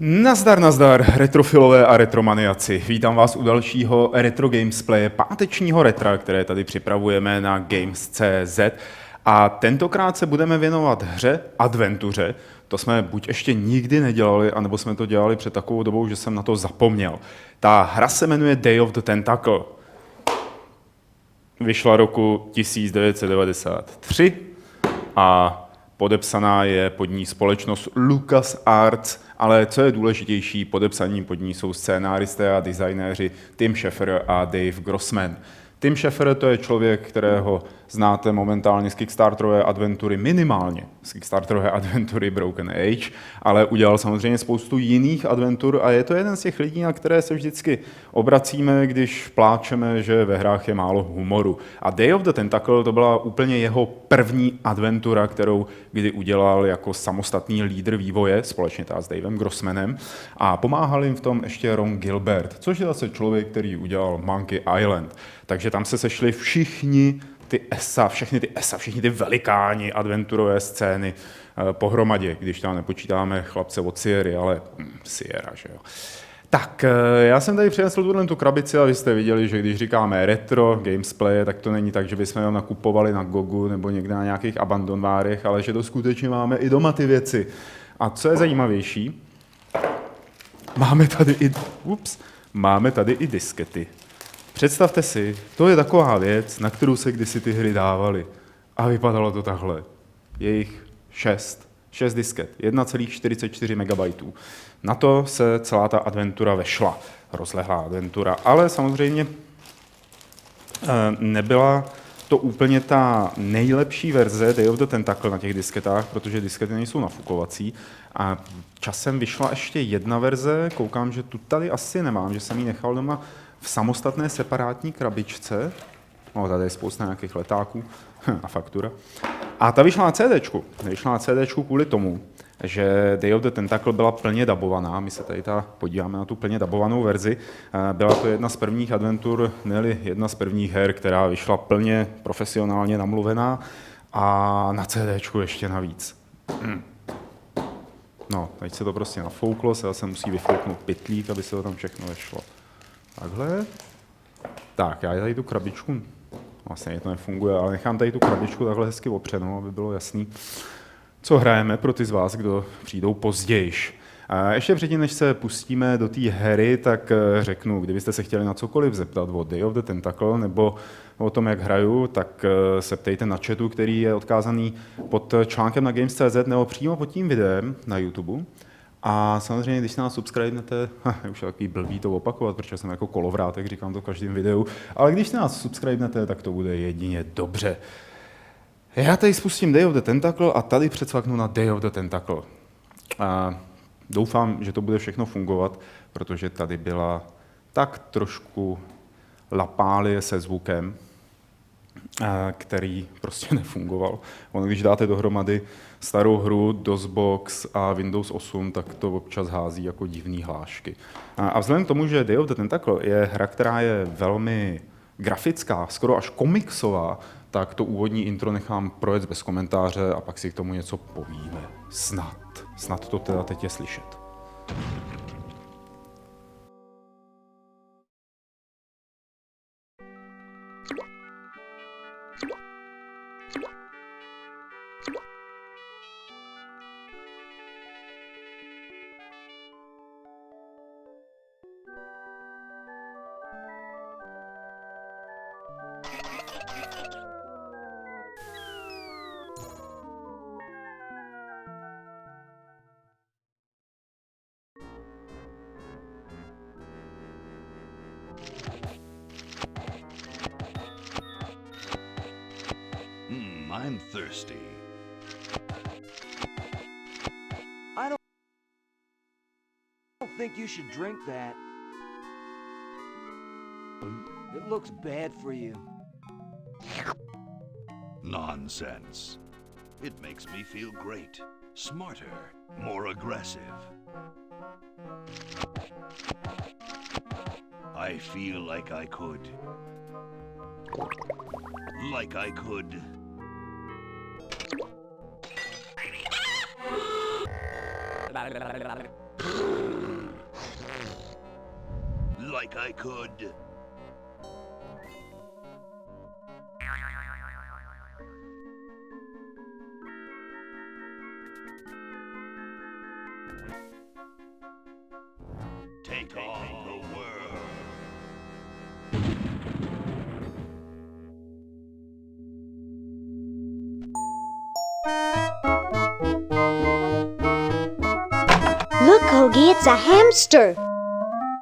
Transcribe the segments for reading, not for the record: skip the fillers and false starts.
Nazdar, nazdar, retrofilové a retromaniaci. Vítám vás u dalšího retro gamesplaye, pátečního retra, které tady připravujeme na games.cz. A tentokrát se budeme věnovat hře Adventuře. To jsme buď ještě nikdy nedělali, anebo jsme to dělali před takovou dobou, že jsem na to zapomněl. Ta hra se jmenuje Day of the Tentacle. Vyšla roku 1993 a podepsaná je pod ní společnost LucasArts, ale co je důležitější, podepsaní pod ní jsou scénáristé a designéři Tim Schafer a Dave Grossman. Tim Schafer to je člověk, kterého znáte momentálně z Kickstarterové adventury, minimálně z Kickstarterové adventury Broken Age, ale udělal samozřejmě spoustu jiných adventur a je to jeden z těch lidí, na které se vždycky obracíme, když pláčeme, že ve hrách je málo humoru. A Day of the Tentacle to byla úplně jeho první adventura, kterou kdy udělal jako samostatný lídr vývoje, společně s Davem Grossmanem, a pomáhal jim v tom ještě Ron Gilbert, což je zase člověk, který udělal Monkey Island. Takže tam se sešli všichni ty velikáni adventurové scény pohromadě, když tam nepočítáme chlapce od Sierry, ale Sierra, že jo. Tak, já jsem tady přinesl tu krabici a vy jste viděli, že když říkáme retro gamesplay, tak to není tak, že bychom ho nakupovali na Gogu nebo někde na nějakých abandonvárech, ale že to skutečně máme i doma ty věci. A co je zajímavější, máme tady i diskety. Představte si, to je taková věc, na kterou se kdysi ty hry dávaly. A vypadalo to takhle. Je jich 6 disket, 1,44 MB. Na to se celá ta adventura vešla, rozlehlá adventura, ale samozřejmě nebyla to úplně ta nejlepší verze Day of the Tentacle na těch disketách, protože diskety nejsou nafukovací. A časem vyšla ještě jedna verze, koukám, že tu tady asi nemám, že jsem ji nechal doma v samostatné separátní krabičce. Tady je spousta nějakých letáků a faktura. A ta vyšla na CDčku. Vyšla na CDčku kvůli tomu, že Day of the Tentacle byla plně dabovaná. My se tady podíváme na tu plně dabovanou verzi. Byla to jedna z prvních adventur, ne-li jedna z prvních her, která vyšla plně profesionálně namluvená a na CDčku ještě navíc. No, teď se to prostě nafouklo, se zase musí vyfouknout pytlík, aby se to tam všechno vešlo. Takhle. Tak, já tady tu krabičku, vlastně to nefunguje, ale nechám tady tu krabičku takhle hezky opřenou, aby bylo jasný, co hrajeme pro ty z vás, kdo přijdou pozdějiš. A ještě předtím, než se pustíme do té hry, tak řeknu, kdybyste se chtěli na cokoliv zeptat o Day of the Tentacle nebo o tom, jak hraju, tak se ptejte na chatu, který je odkázaný pod článkem na games.cz nebo přímo pod tím videem na YouTube. A samozřejmě, když se nás subscribenete, je už takový blbý to opakovat, protože jsem jako kolovrátek, říkám to v každém videu, ale když se nás subscribenete, tak to bude jedině dobře. Já tady spustím Day of the Tentacle a tady přecvaknu na Day of the Tentacle. A doufám, že to bude všechno fungovat, protože tady byla tak trošku lapálie se zvukem, který prostě nefungoval. Ono, když dáte dohromady starou hru, DOSBox a Windows 8, tak to občas hází jako divný hlášky. A vzhledem k tomu, že Day of the Tentacle je hra, která je velmi grafická, skoro až komiksová, tak to úvodní intro nechám projet bez komentáře a pak si k tomu něco povíme. Snad to teda teď je slyšet. I'm thirsty. I don't think you should drink that. It looks bad for you. Nonsense. It makes me feel great. Smarter, more aggressive. I feel like I could. like I could. Take on the world. Look, Hoagie, it's a hamster.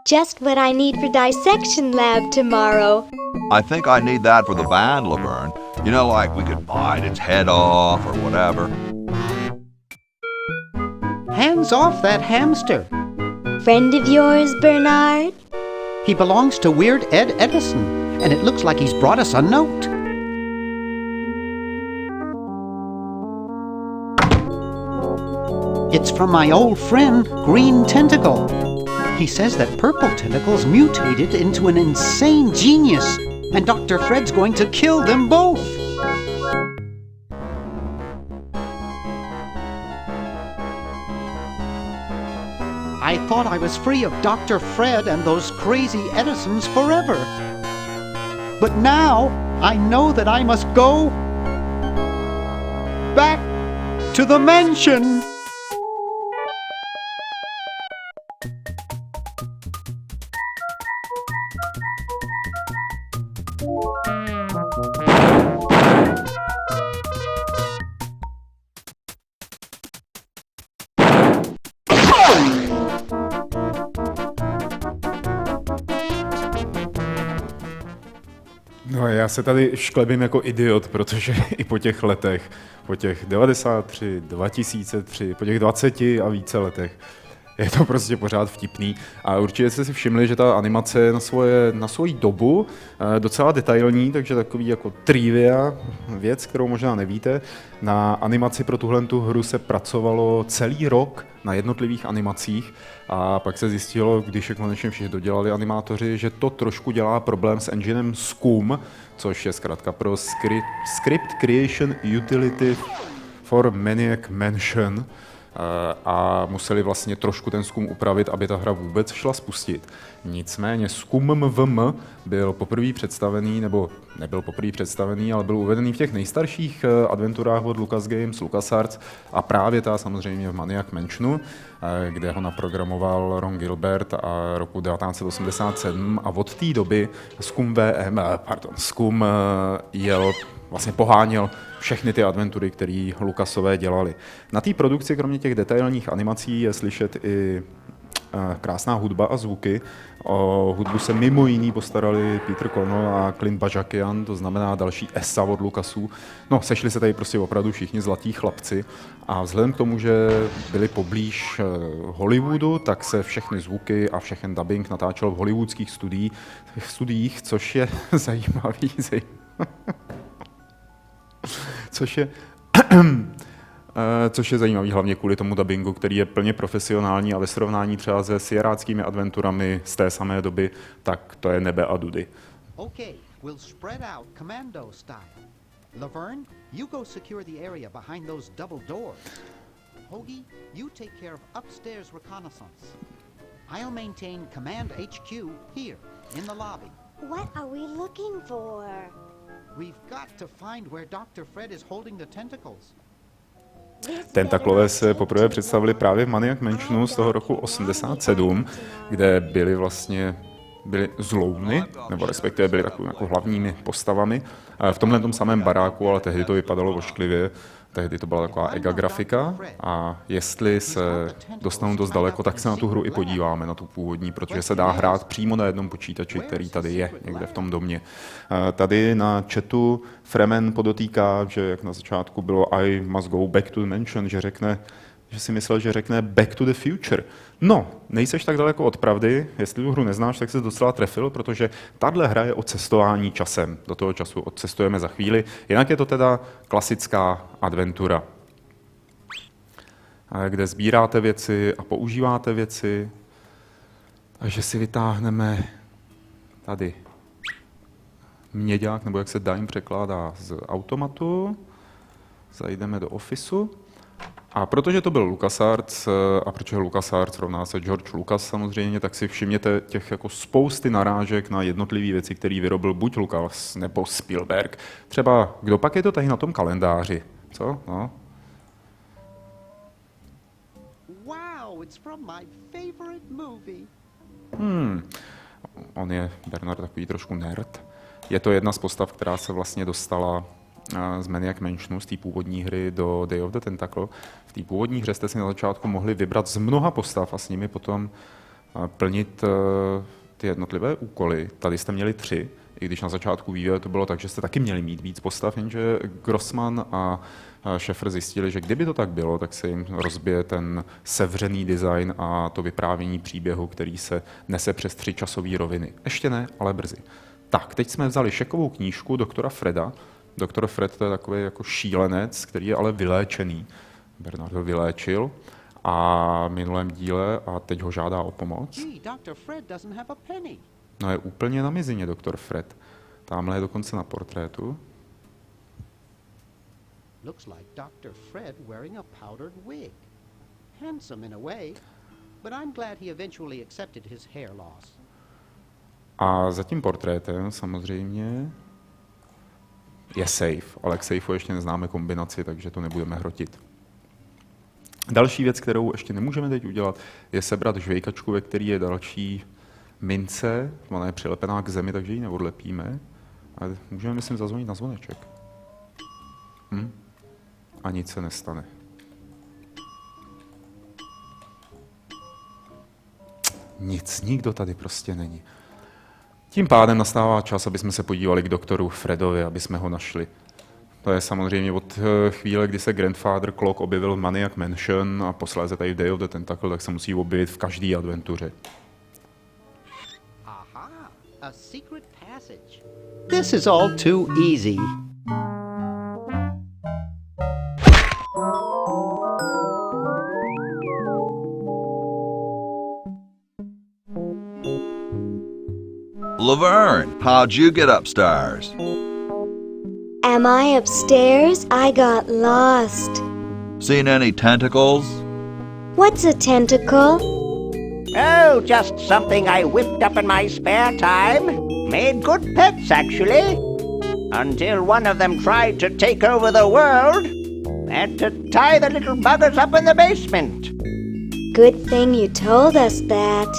Just what I need for dissection lab tomorrow. I think I need that for the band, Laverne. You know, like we could bite its head off or whatever. Hands off that hamster. Friend of yours, Bernard? He belongs to Weird Ed Edison, and it looks like he's brought us a note. It's from my old friend, Green Tentacle. He says that Purple Tentacle's mutated into an insane genius, and Dr. Fred's going to kill them both. I thought I was free of Dr. Fred and those crazy Edisons forever. But now I know that I must go back to the mansion. No, já se tady šklebím jako idiot, protože i po těch letech, po těch 93, 2003, po těch 20 a více letech, je to prostě pořád vtipný. A určitě jste si všimli, že ta animace je na svoji dobu docela detailní, takže takový jako trivia, věc, kterou možná nevíte. Na animaci pro tu hru se pracovalo celý rok na jednotlivých animacích a pak se zjistilo, když je konečně všichni dodělali animátoři, že to trošku dělá problém s enginem SCUM, což je zkrátka pro Script Creation Utility for Maniac Mansion. A museli vlastně trošku ten SCUM upravit, aby ta hra vůbec šla spustit. Nicméně SCUM byl poprvé představený, nebo nebyl poprvé představený, ale byl uvedený v těch nejstarších adventurách od Lucas Games, LucasArts a právě ta samozřejmě v Maniac Mansionu, kde ho naprogramoval Ron Gilbert a roku 1987 a od té doby SCUM vlastně poháněl všechny ty adventury, které Lucasové dělali. Na té produkci, kromě těch detailních animací, je slyšet i krásná hudba a zvuky. O hudbu se mimo jiný postarali Peter Cornell a Clint Bajakian, to znamená další esa od Lucasů. No, sešli se tady prostě opravdu všichni zlatí chlapci a vzhledem k tomu, že byli poblíž Hollywoodu, tak se všechny zvuky a všechen dubbing natáčel v hollywoodských studiích, což je zajímavý. Což je zajímavý hlavně kvůli tomu dabingu, který je plně profesionální a ve srovnání třeba se sieráckými adventurami z té samé doby, tak to je nebe a dudy. Okay, we'll spread out commando style. Laverne, you go secure the area behind those double doors. Hoagie, you take care of upstairs reconnaissance. I'll maintain Command HQ here, in the lobby. What are we looking for? We've got to find where Dr. Fred is holding the tentacles. Tentaklové se poprvé představili právě v Maniac Mansionu z toho roku 87, kde byli zlouny, nebo respektive byli takovými jako hlavními postavami. V tomhle samém baráku, ale tehdy to vypadalo ošklivě, tehdy to byla taková EGA grafika a jestli se dostanou dost daleko, tak se na tu hru i podíváme, na tu původní, protože se dá hrát přímo na jednom počítači, který tady je někde v tom domě. Tady na chatu Fremen podotýká, že jak na začátku bylo I must go back to the mansion, že si myslel, že řekne Back to the Future. No, nejseš tak daleko od pravdy, jestli tu hru neznáš, tak se docela trefil, protože tahle hra je o cestování časem. Do toho času odcestujeme za chvíli, jinak je to teda klasická adventura, kde sbíráte věci a používáte věci. Takže si vytáhneme tady měďák, nebo jak se dime překládá z automatu, zajdeme do Officeu A protože to byl LucasArts a protože LucasArts rovná se George Lucas samozřejmě, tak si všimněte těch jako spousty narážek na jednotlivé věci, které vyrobil buď Lucas nebo Spielberg. Třeba, kdo pak je to tady na tom kalendáři? Co? No. Wow, it's from my favorite movie. On je, Bernard, takový trošku nerd. Je to jedna z postav, která se vlastně dostala z Maniac Mansionu, z té původní hry do Day of the Tentacle. V té původní hře jste si na začátku mohli vybrat z mnoha postav a s nimi potom plnit ty jednotlivé úkoly. Tady jste měli 3, i když na začátku vývoje to bylo tak, že jste taky měli mít víc postav, jenže Grossman a Schaeffer zjistili, že kdyby to tak bylo, tak se jim rozbije ten sevřený design a to vyprávění příběhu, který se nese přes 3 časové roviny. Ještě ne, ale brzy. Tak, teď jsme vzali šekovou knížku doktora Freda. Doktor Fred to je takový jako šílenec, který je ale vyléčený. Bernard ho vyléčil a v minulém díle a teď ho žádá o pomoc. Gee, Dr. Fred doesn't have a penny. No je úplně na mizině doktor Fred. Tamhle je dokonce na portrétu. Looks like Dr. Fred wearing a powdered wig. Handsome in a way, but I'm glad he eventually accepted his hair loss. A za tím portrétem samozřejmě je safe, ale k safeu ještě neznáme kombinaci, takže to nebudeme hrotit. Další věc, kterou ještě nemůžeme teď udělat, je sebrat žvejkačku, ve který je další mince. Ona je přilepená k zemi, takže ji neodlepíme. Ale můžeme, myslím, zazvonit na zvoneček. A nic se nestane. Nic, nikdo tady prostě není. Tím pádem nastává čas, aby jsme se podívali k doktoru Fredovi, aby jsme ho našli. To je samozřejmě od chvíle, kdy se Grandfather Clock objevil v Maniac Mansion a posléze tady v Day of the Tentacle, tak se musí objevit v každé adventuře. Aha, a secret passage. This is all too easy. Laverne, how'd you get upstairs? Am I upstairs? I got lost. Seen any tentacles? What's a tentacle? Oh, just something I whipped up in my spare time. Made good pets, actually. Until one of them tried to take over the world. Had to tie the little buggers up in the basement. Good thing you told us that.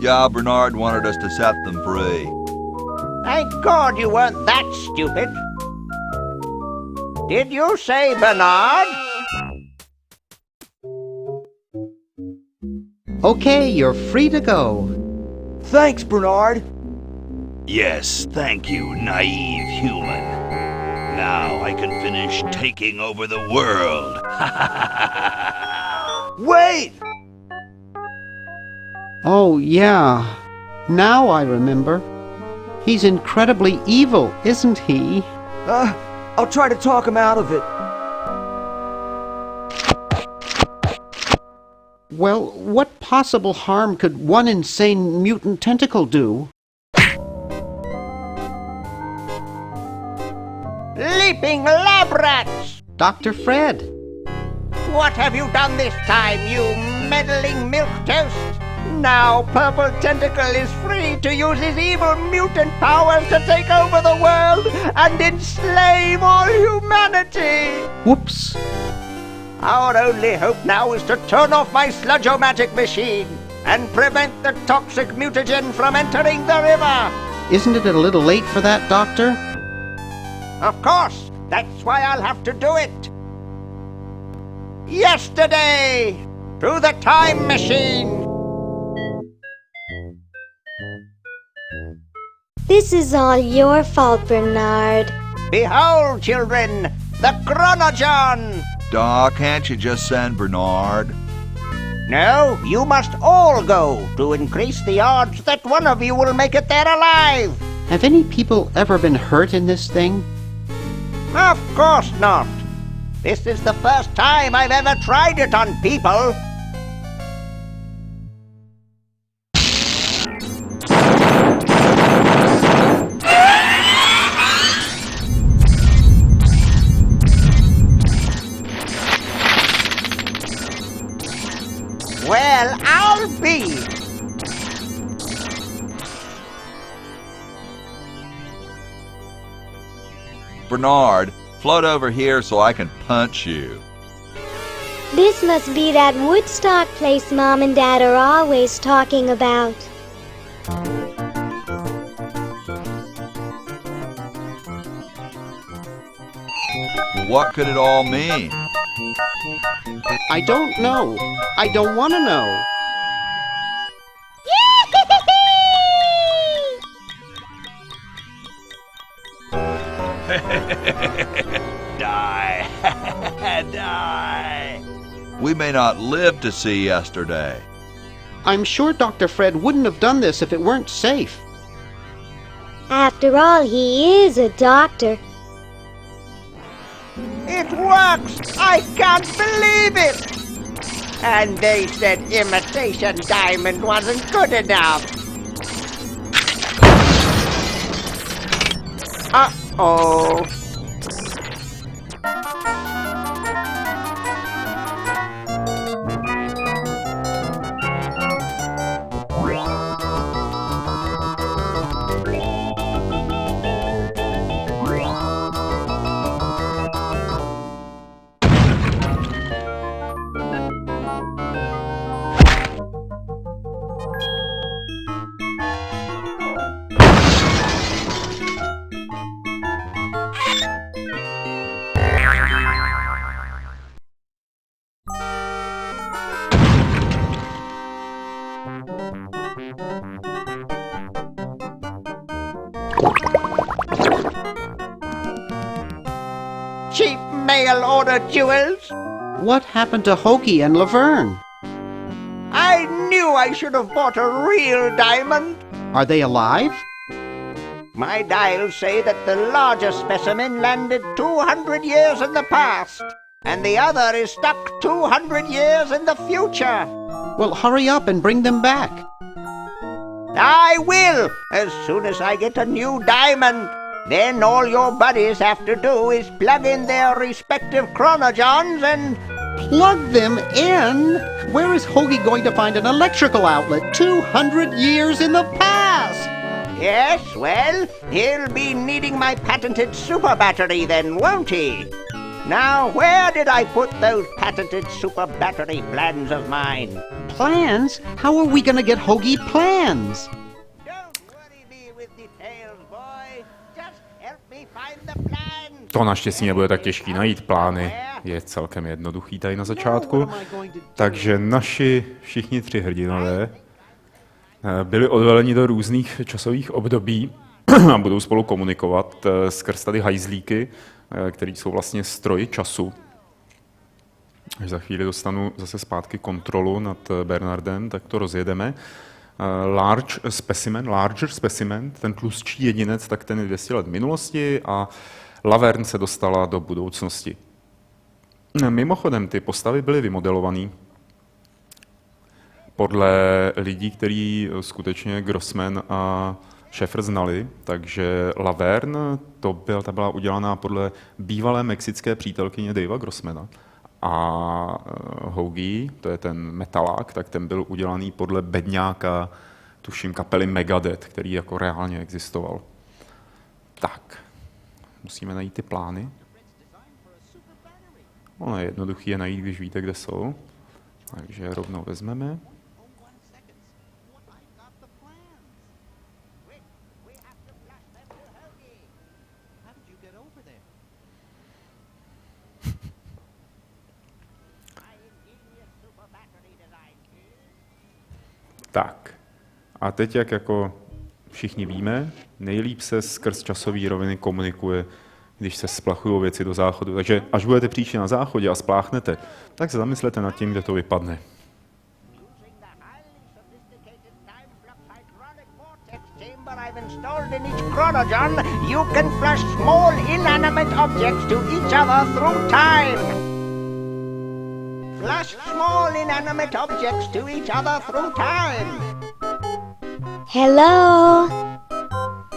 Yeah, Bernard wanted us to set them free. Thank God you weren't that stupid. Did you say Bernard? Okay, you're free to go. Thanks, Bernard. Yes, thank you, naive human. Now I can finish taking over the world. Wait! Oh, yeah. Now I remember. He's incredibly evil, isn't he? I'll try to talk him out of it. Well, what possible harm could one insane mutant tentacle do? Leaping lab rats! Dr. Fred. What have you done this time, you meddling milquetoast? Now Purple Tentacle is free to use his evil mutant powers to take over the world and enslave all humanity! Whoops. Our only hope now is to turn off my sludge-o-matic machine and prevent the toxic mutagen from entering the river! Isn't it a little late for that, Doctor? Of course! That's why I'll have to do it! Yesterday! Through the time machine! This is all your fault, Bernard. Behold, children, the Chronogon! Doc, can't you just send Bernard? No, you must all go to increase the odds that one of you will make it there alive! Have any people ever been hurt in this thing? Of course not! This is the first time I've ever tried it on people! Bernard, float over here so I can punch you. This must be that Woodstock place Mom and Dad are always talking about. What could it all mean? I don't know. I don't want to know. Die. Die. We may not live to see yesterday. I'm sure Dr. Fred wouldn't have done this if it weren't safe. After all, he is a doctor. It works! I can't believe it! And they said imitation diamond wasn't good enough. Uh-oh. Cheap mail-order jewels? What happened to Hoagie and Laverne? I knew I should have bought a real diamond. Are they alive? My dials say that the larger specimen landed 200 years in the past, and the other is stuck 200 years in the future. Well, hurry up and bring them back. I will, as soon as I get a new diamond. Then all your buddies have to do is plug in their respective chronogens and... Plug them in? Where is Hoagie going to find an electrical outlet 200 years in the past? Yes, well, he'll be needing my patented super battery then, won't he? Now, where did I put those patented super battery plans of mine? Plans? How are we going to get Hoagie plans? Don't worry me with details, boy. Just help me find the plans. To naštěstí nebude tak těžký najít, plány je celkem jednoduchý tady na začátku. Takže naši všichni tři hrdinové byli odveleni do různých časových období a budou spolu komunikovat skrz tady hajzlíky, který jsou vlastně stroji času. Až za chvíli dostanu zase zpátky kontrolu nad Bernardem, tak to rozjedeme. Larger specimen, ten tlustší jedinec, tak ten je 200 let minulosti a Laverne se dostala do budoucnosti. Mimochodem, ty postavy byly vymodelované podle lidí, který skutečně Grossman a Schaeffer znali, takže Laverne, ta byla udělaná podle bývalé mexické přítelkyně Davea Grossmana. A Hoagie, to je ten metalák, tak ten byl udělaný podle bedňáka, tuším, kapely Megadeth, který jako reálně existoval. Tak, musíme najít ty plány. Ono je jednoduchý je najít, když víte, kde jsou. Takže je rovnou vezmeme. Tak. A teď, jak jako všichni víme, nejlíp se skrz časové roviny komunikuje, když se splachují věci do záchodu. Takže až budete příště na záchodě a spláchnete, tak se zamyslete nad tím, kde to vypadne. You can flush small inanimate objects to each other through time. Flush small inanimate objects to each other through time. Hello?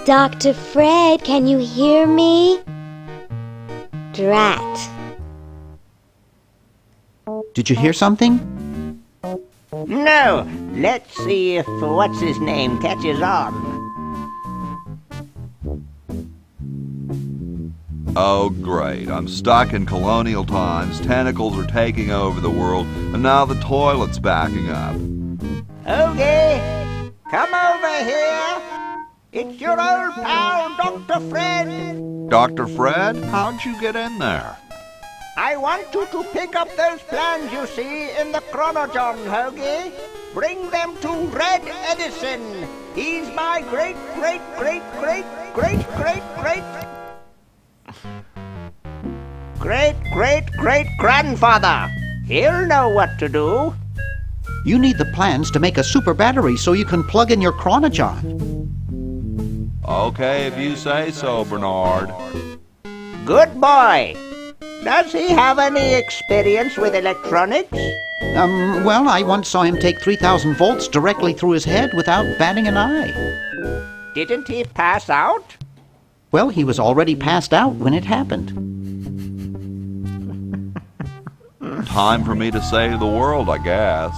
Dr. Fred, can you hear me? Drat. Did you hear something? No. Let's see if what's-his-name catches on. Oh, great. I'm stuck in colonial times, tentacles are taking over the world, and now the toilet's backing up. Hoagie, come over here. It's your old pal, Dr. Fred. Dr. Fred, how'd you get in there? I want you to pick up those plans you see in the Chronogon, Hoagie. Bring them to Red Edison. He's my great grandfather. He'll know what to do. You need the plans to make a super battery so you can plug in your Chronogon. Okay, if you say so, Bernard. Good boy. Does he have any experience with electronics? Well, I once saw him take 3,000 volts directly through his head without batting an eye. Didn't he pass out? Well, he was already passed out when it happened. Time for me to save the world, I guess.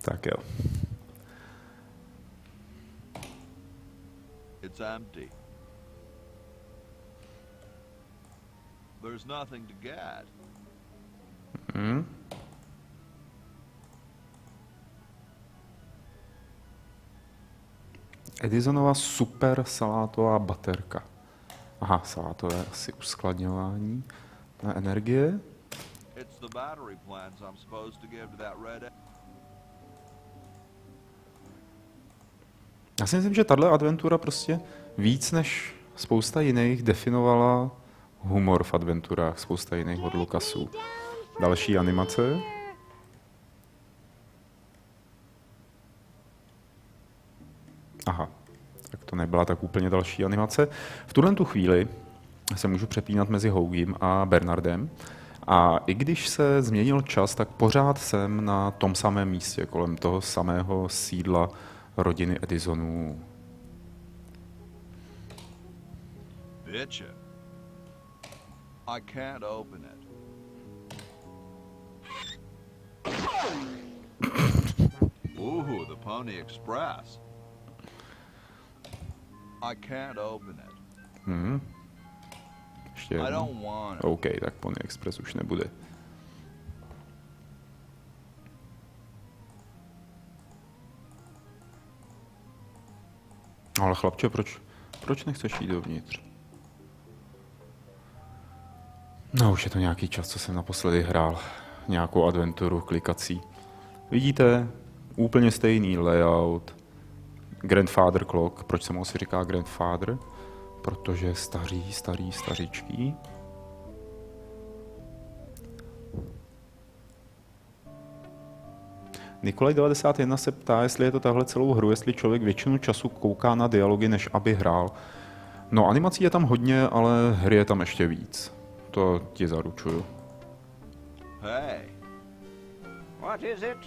Tak jo. It's empty. There's nothing to get. Edisonova super salátová baterka. Aha, salátové asi uskladňování na energie. It's the battery plans I'm supposed to give to that red. Já si myslím, že tahle adventura prostě víc než spousta jiných definovala humor v adventurách, spousta jiných od Lucasu. Další animace. Aha, tak to nebyla tak úplně další animace. V tuhle tu chvíli se můžu přepínat mezi Hougiem a Bernardem. A i když se změnil čas, tak pořád jsem na tom samém místě, kolem toho samého sídla rodiny Edisonů. Bitchin'. I can't open it. Ooh, the Pony Express. I can't open it. Ještě I jednou. don't want it. OK, tak Pony Express už nebude. Ale chlapče, proč nechceš jít dovnitř? No, už je to nějaký čas, co jsem naposledy hrál nějakou adventuru klikací. Vidíte, úplně stejný layout. Grandfather clock. Proč se mu asi říká grandfather? Protože je staříčký. Nikolaj 91 se ptá, jestli je to tahle celou hru, jestli člověk většinu času kouká na dialogy, než aby hrál. No, animací je tam hodně, ale hry je tam ještě víc. To ti zaručuju. Hey, What is it?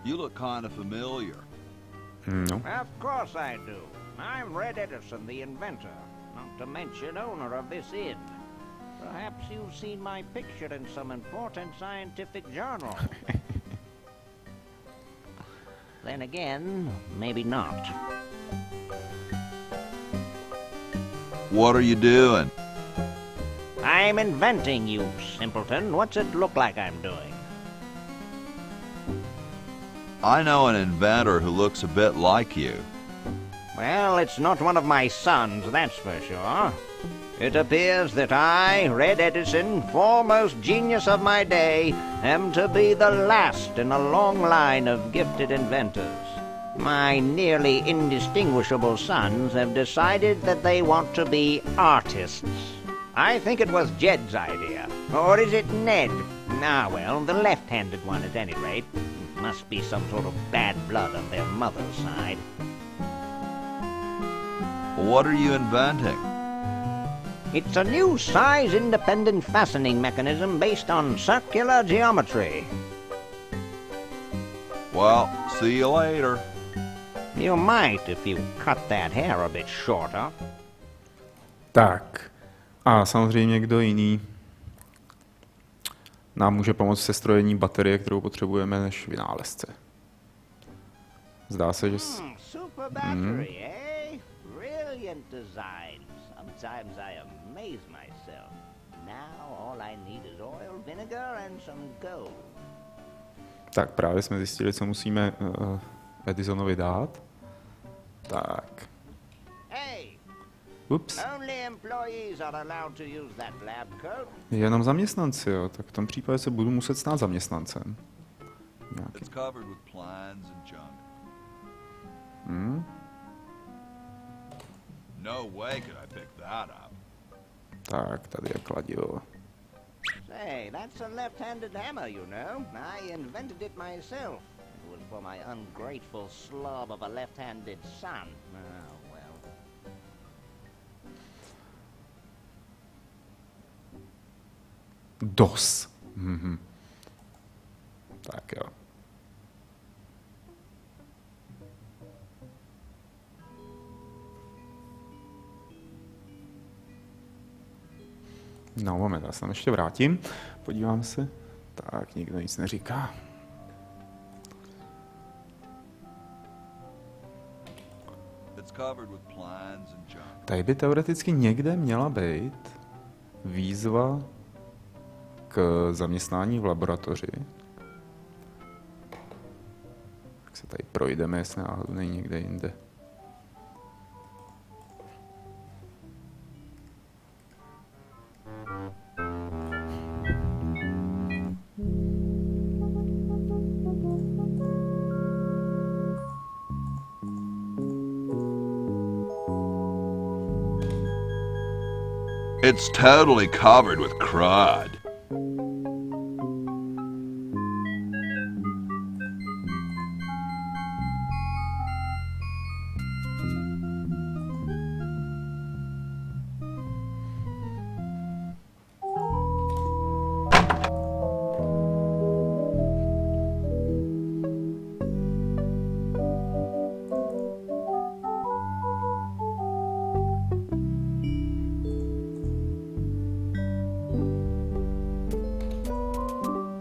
you look kind of familiar. No. Of course I do. I'm Red Edison, the inventor, not to mention owner of this inn. Perhaps you've seen my picture in some important scientific journal. Then again, maybe not. What are you doing? I'm inventing, you simpleton. What's it look like I'm doing? I know an inventor who looks a bit like you. Well, it's not one of my sons, that's for sure. It appears that I, Red Edison, foremost genius of my day, am to be the last in a long line of gifted inventors. My nearly indistinguishable sons have decided that they want to be artists. I think it was Jed's idea. Or is it Ned? Ah, well, the left-handed one at any rate. Must be some sort of bad blood on their mother's side. What are you inventing? It's a new size-independent fastening mechanism based on circular geometry. Well, see you later. You might if you cut that hair a bit shorter. Tak. A samozřejmě kdo jiný nám může pomoct se strojení baterie, kterou potřebujeme, než vynálezce. Zdá se, že... Super battery, eh? Brilliant design. Sometimes I amaze myself. Now all I need is oil, vinegar and some gold. Tak právě jsme zjistili, co musíme Edisonovi dát. Tak. Hey, Ups. only employees are allowed to use that lab coat. Jenom zaměstnanci, jo. Tak v tom případě se budu muset stát zaměstnancem. Nějaký. It's covered with plans and junk. No way could I pick that up. Tak, tady je kladivo. Say, that's a left-handed hammer, you know. I invented it myself. It was for my ungrateful slob of a left-handed son. Oh, well. DOS. Tak jo. No moment, já se tam ještě vrátím. Podívám se. Tak, nikdo nic neříká. It's covered with plans and junk. Tady by teoreticky někde měla být výzva k zaměstnání v laboratoři. Tak se tady projdeme, jestli náhodou není někde jinde. It's totally covered with crud.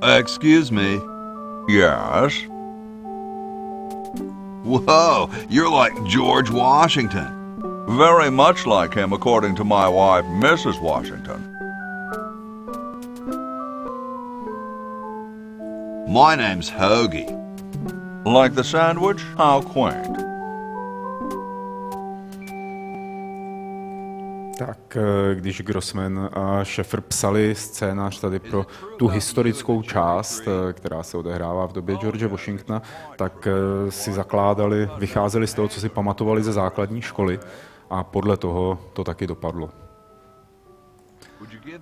Excuse me. Yes? Whoa, you're like George Washington. Very much like him, according to my wife, Mrs. Washington. My name's Hoagie. Like the sandwich? How quaint. Tak, když Grossman a Schaeffer psali scénář tady pro tu historickou část, která se odehrává v době George Washingtona, tak si zakládali, vycházeli z toho, co si pamatovali ze základní školy a podle toho to taky dopadlo.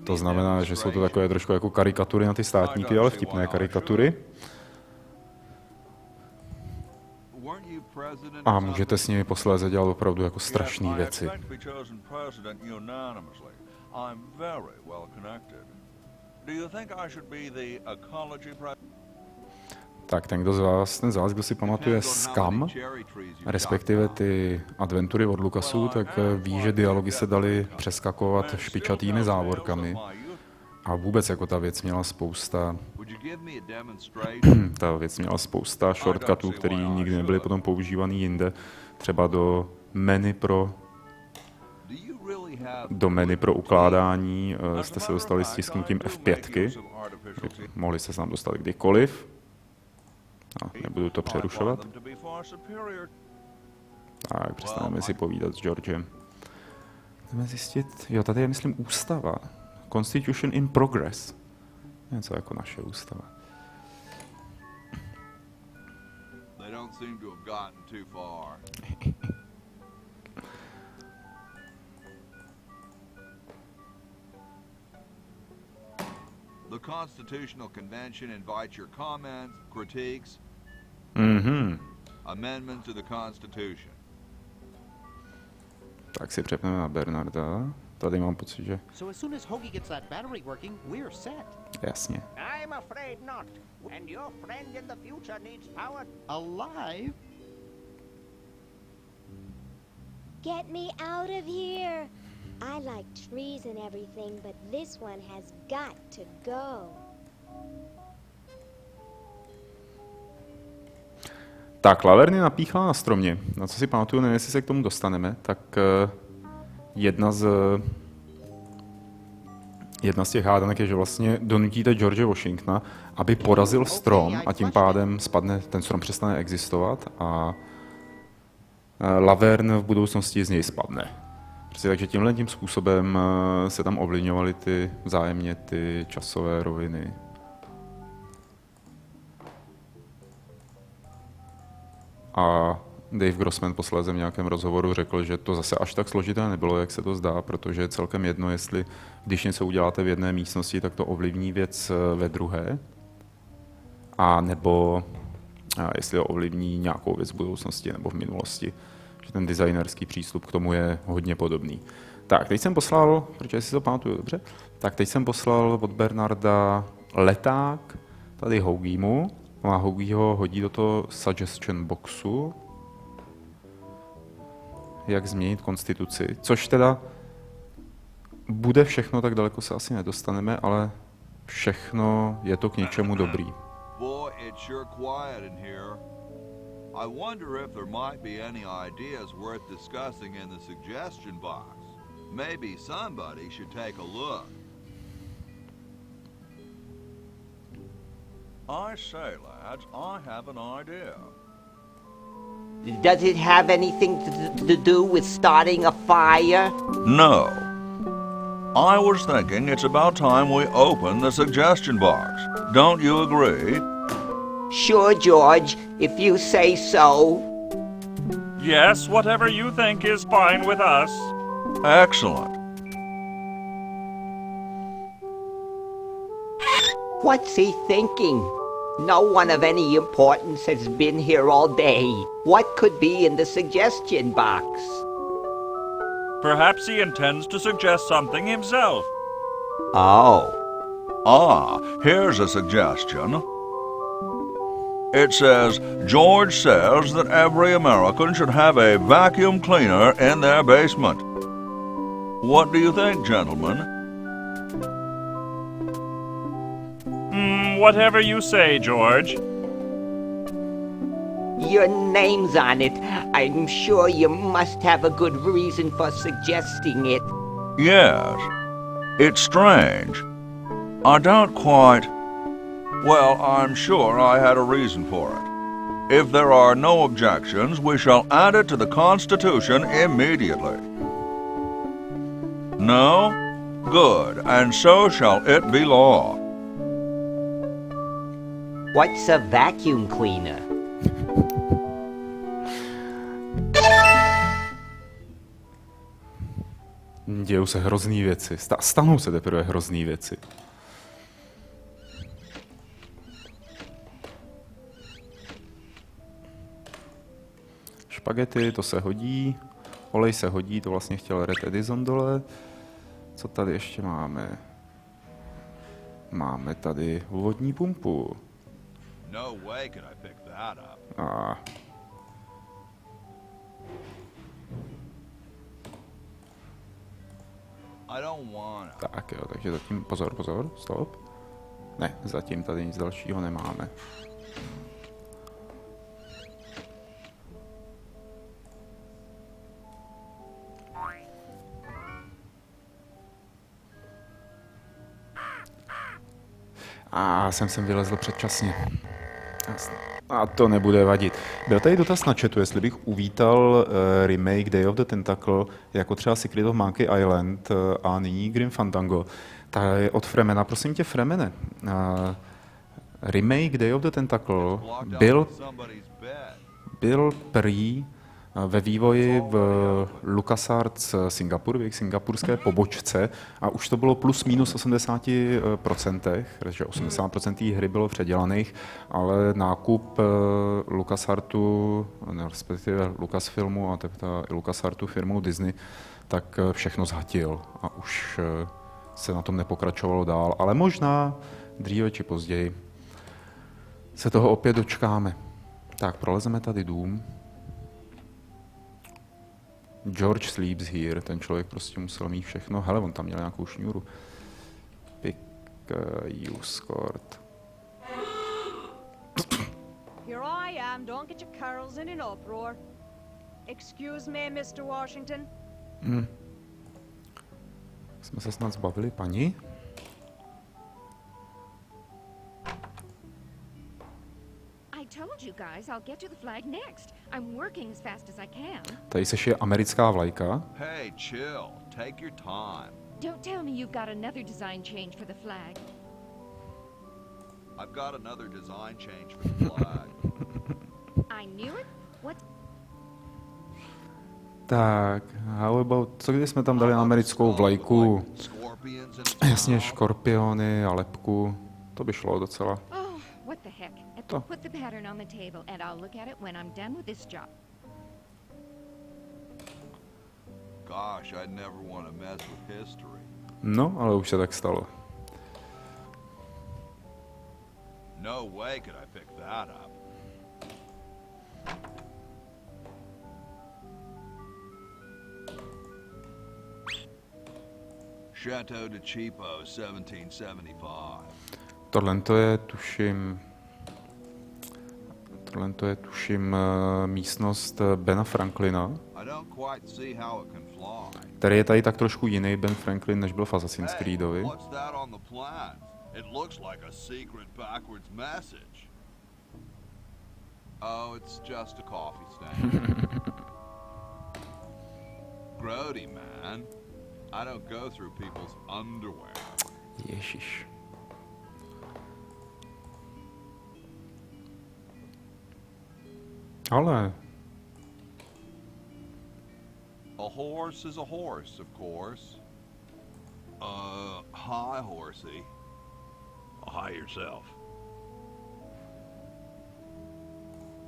To znamená, že jsou to takové trošku jako karikatury na ty státníky, ale vtipné karikatury. A můžete s nimi posléze dělat opravdu jako strašné věci. Tak ten z vás, kdo si pamatuje Scam, respektive ty adventury od Lucasu, tak ví, že dialogy se daly přeskakovat špičatými závorkami. A vůbec jako ta věc měla spousta shortcutů, které nikdy nebyly potom používaný jinde. Třeba do menu pro ukládání jste se dostali stisknutím F5. Mohli se tam dostat kdykoliv. No, nebudu to přerušovat. Tak, přestaneme si povídat s Georgem. Jdeme zjistit, jo, tady je, myslím, ústava. Constitution in progress. Něco jako naše ústava. They don't seem to have gotten too far. The Constitutional Convention invites your comments, critiques, amendments to the Constitution. Tak si přepneme na Bernarda. Tady mám pocit, že... So as soon as Hoagie gets that battery working, we're set. Jasně. I'm afraid not. And your friend in the future needs power. Alive? Get me out of here. I like trees and everything, but this one has got to go. Tak, Laverne je napíchlá na stromě. Na co si pamatuju, nevím, jestli se k tomu dostaneme, tak jedna z těch hádanek je, že vlastně donutíte George Washingtona, aby porazil strom a tím pádem spadne, ten strom přestane existovat a Laverne v budoucnosti z něj spadne. Prostě, takže tímhle tím způsobem se tam ovlivňovaly vzájemně ty časové roviny. A Dave Grossman posléze v nějakém rozhovoru řekl, že to zase až tak složité nebylo, jak se to zdá, protože je celkem jedno, jestli když něco uděláte v jedné místnosti, tak to ovlivní věc ve druhé, a nebo jestli to ovlivní nějakou věc v budoucnosti nebo v minulosti. Že ten designerský přístup k tomu je hodně podobný. Tak, teď jsem poslal, protože si to pamatuju dobře, tak teď jsem poslal od Bernarda leták tady Hoagiemu, a Hoagie ho hodí do toho suggestion boxu, jak změnit konstituci, což teda bude všechno, tak daleko se asi nedostaneme, ale všechno je to k něčemu dobrý. Boy, it's sure quiet in here. I wonder if there might be any ideas worth discussing in the suggestion box. Maybe somebody should take a look. I say, lads, I have an idea. Does it have anything to do with starting a fire? No. I was thinking it's about time we open the suggestion box. Don't you agree? Sure, George, if you say so. Yes, whatever you think is fine with us. Excellent. What's he thinking? No one of any importance has been here all day. What could be in the suggestion box? Perhaps he intends to suggest something himself. Oh. Here's a suggestion. It says, George says that every American should have a vacuum cleaner in their basement. What do you think, gentlemen? Whatever you say, George. Your name's on it. I'm sure you must have a good reason for suggesting it. Yes. It's strange. I don't quite... Well, I'm sure I had a reason for it. If there are no objections, we shall add it to the Constitution immediately. No? Good, and so shall it be law. What's a vacuum cleaner? Dějou se hrozný věci. Stanou se teprve hrozný věci. Špagety, to se hodí. Olej se hodí, to vlastně chtěl Red Edison dole. Co tady ještě máme? Máme tady vodní pumpu. No way could I pick that up. I don't wanna. Tak jo, takže zatím, pozor, stop. Ne, zatím tady nic dalšího nemáme. Jsem vylezl předčasně. A to nebude vadit. Byl tady dotaz na chatu, jestli bych uvítal remake Day of the Tentacle, jako třeba Secret of Monkey Island a nyní Grim Fandango. Ta je od Fremena. Prosím tě, Fremene, remake Day of the Tentacle byl prý ve vývoji v LucasArts Singapur, v jejich singapurské pobočce, a už to bylo plus minus 80%, protože 80% hry bylo předělaných, ale nákup LucasArtu, respektive Lucasfilmu a tak i LucasArtu firmou Disney, tak všechno zhatil a už se na tom nepokračovalo dál, ale možná dříve či později se toho opět dočkáme. Tak, prolezeme tady dům. George sleeps here, ten člověk prostě musel mít všechno. Hele, on tam měl nějakou šňůru. Pick use cord. Here I ma'am. Don't get your curls in an uproar. Excuse me, Mr. Washington. Jsme se snad zbavili paní? I told you guys I'll get to the flag next. I'm working as fast as I can. Tady seš je americká vlajka. Hey, chill. Take your time. Don't tell me you've got another design change for the flag. I've got another design change for the flag. I knew it. What? Tak, how about, co když jsme tam dali americkou vlajku? Jasně, škorpiony a lepku. To by šlo docela. Oh, what the heck? To. Put the pattern on the table and I'll look at it when I'm done with this job. Gosh, I'd never want to mess with history. No, ale už se tak stalo. No way could I pick that up. Chateau de Cheapo, 1775. Tohle to je tuším místnost Bena Franklina, I don't quite see how it can fly. který je tady tak trošku jiný Ben Franklin, než byl v Assassin's Creedovi. What's that on the plan? It looks like a secret backwards message. Oh, it's just a coffee stand. Grody, man. I don't go through people's underwear. Ježiš. Ale A horse is a horse, of course. Hi, horsey. Hi yourself.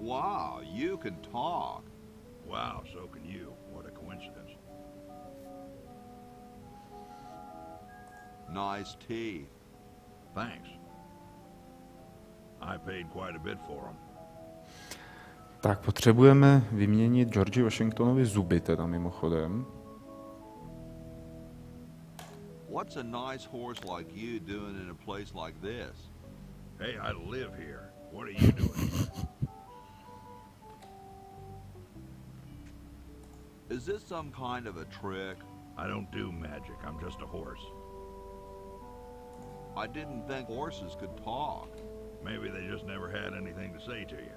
Wow, you can talk. Wow, so can you. What a coincidence. Nice teeth. Thanks. I paid quite a bit for them. tak potřebujeme vyměnit George Washingtonovi zuby teda mimochodem. What's a nice horse like you doing in a place like this? Hey, I live here. What are you doing here? Is this some kind of a trick? I don't do magic. I'm just a horse. I didn't think horses could talk. Maybe they just never had anything to say to you.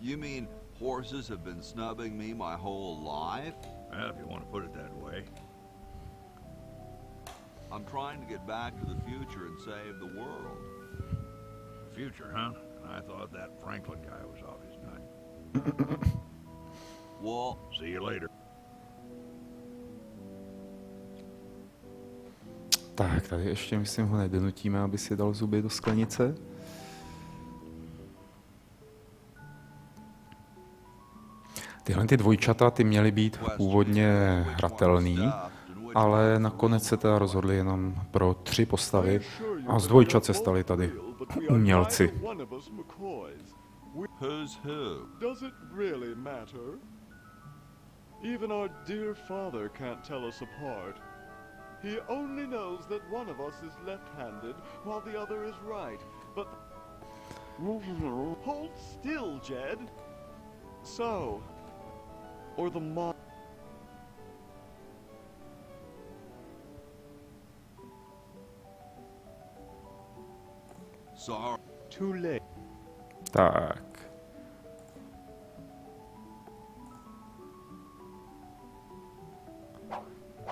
You mean horses have been snubbing me my whole life? Well, if you want to put it that way. I'm trying to get back to the future and save the world. Future, huh? I thought that Franklin guy was off his nut. Well, see you later. Tak, tady ještě myslím ho nedonutíme, aby si dal zuby do sklenice. Tyhle ty dvojčata, ty měly být původně hratelný, ale nakonec se teda rozhodli jenom pro 3 postavy a z dvojčat se stali tady umělci. Who's who? Does it really matter? Even our dear father can't tell us apart. He only knows that one of us is left-handed while the other is right. But hold still, Jed. So, or the mo... Sorry. Too late. Tak.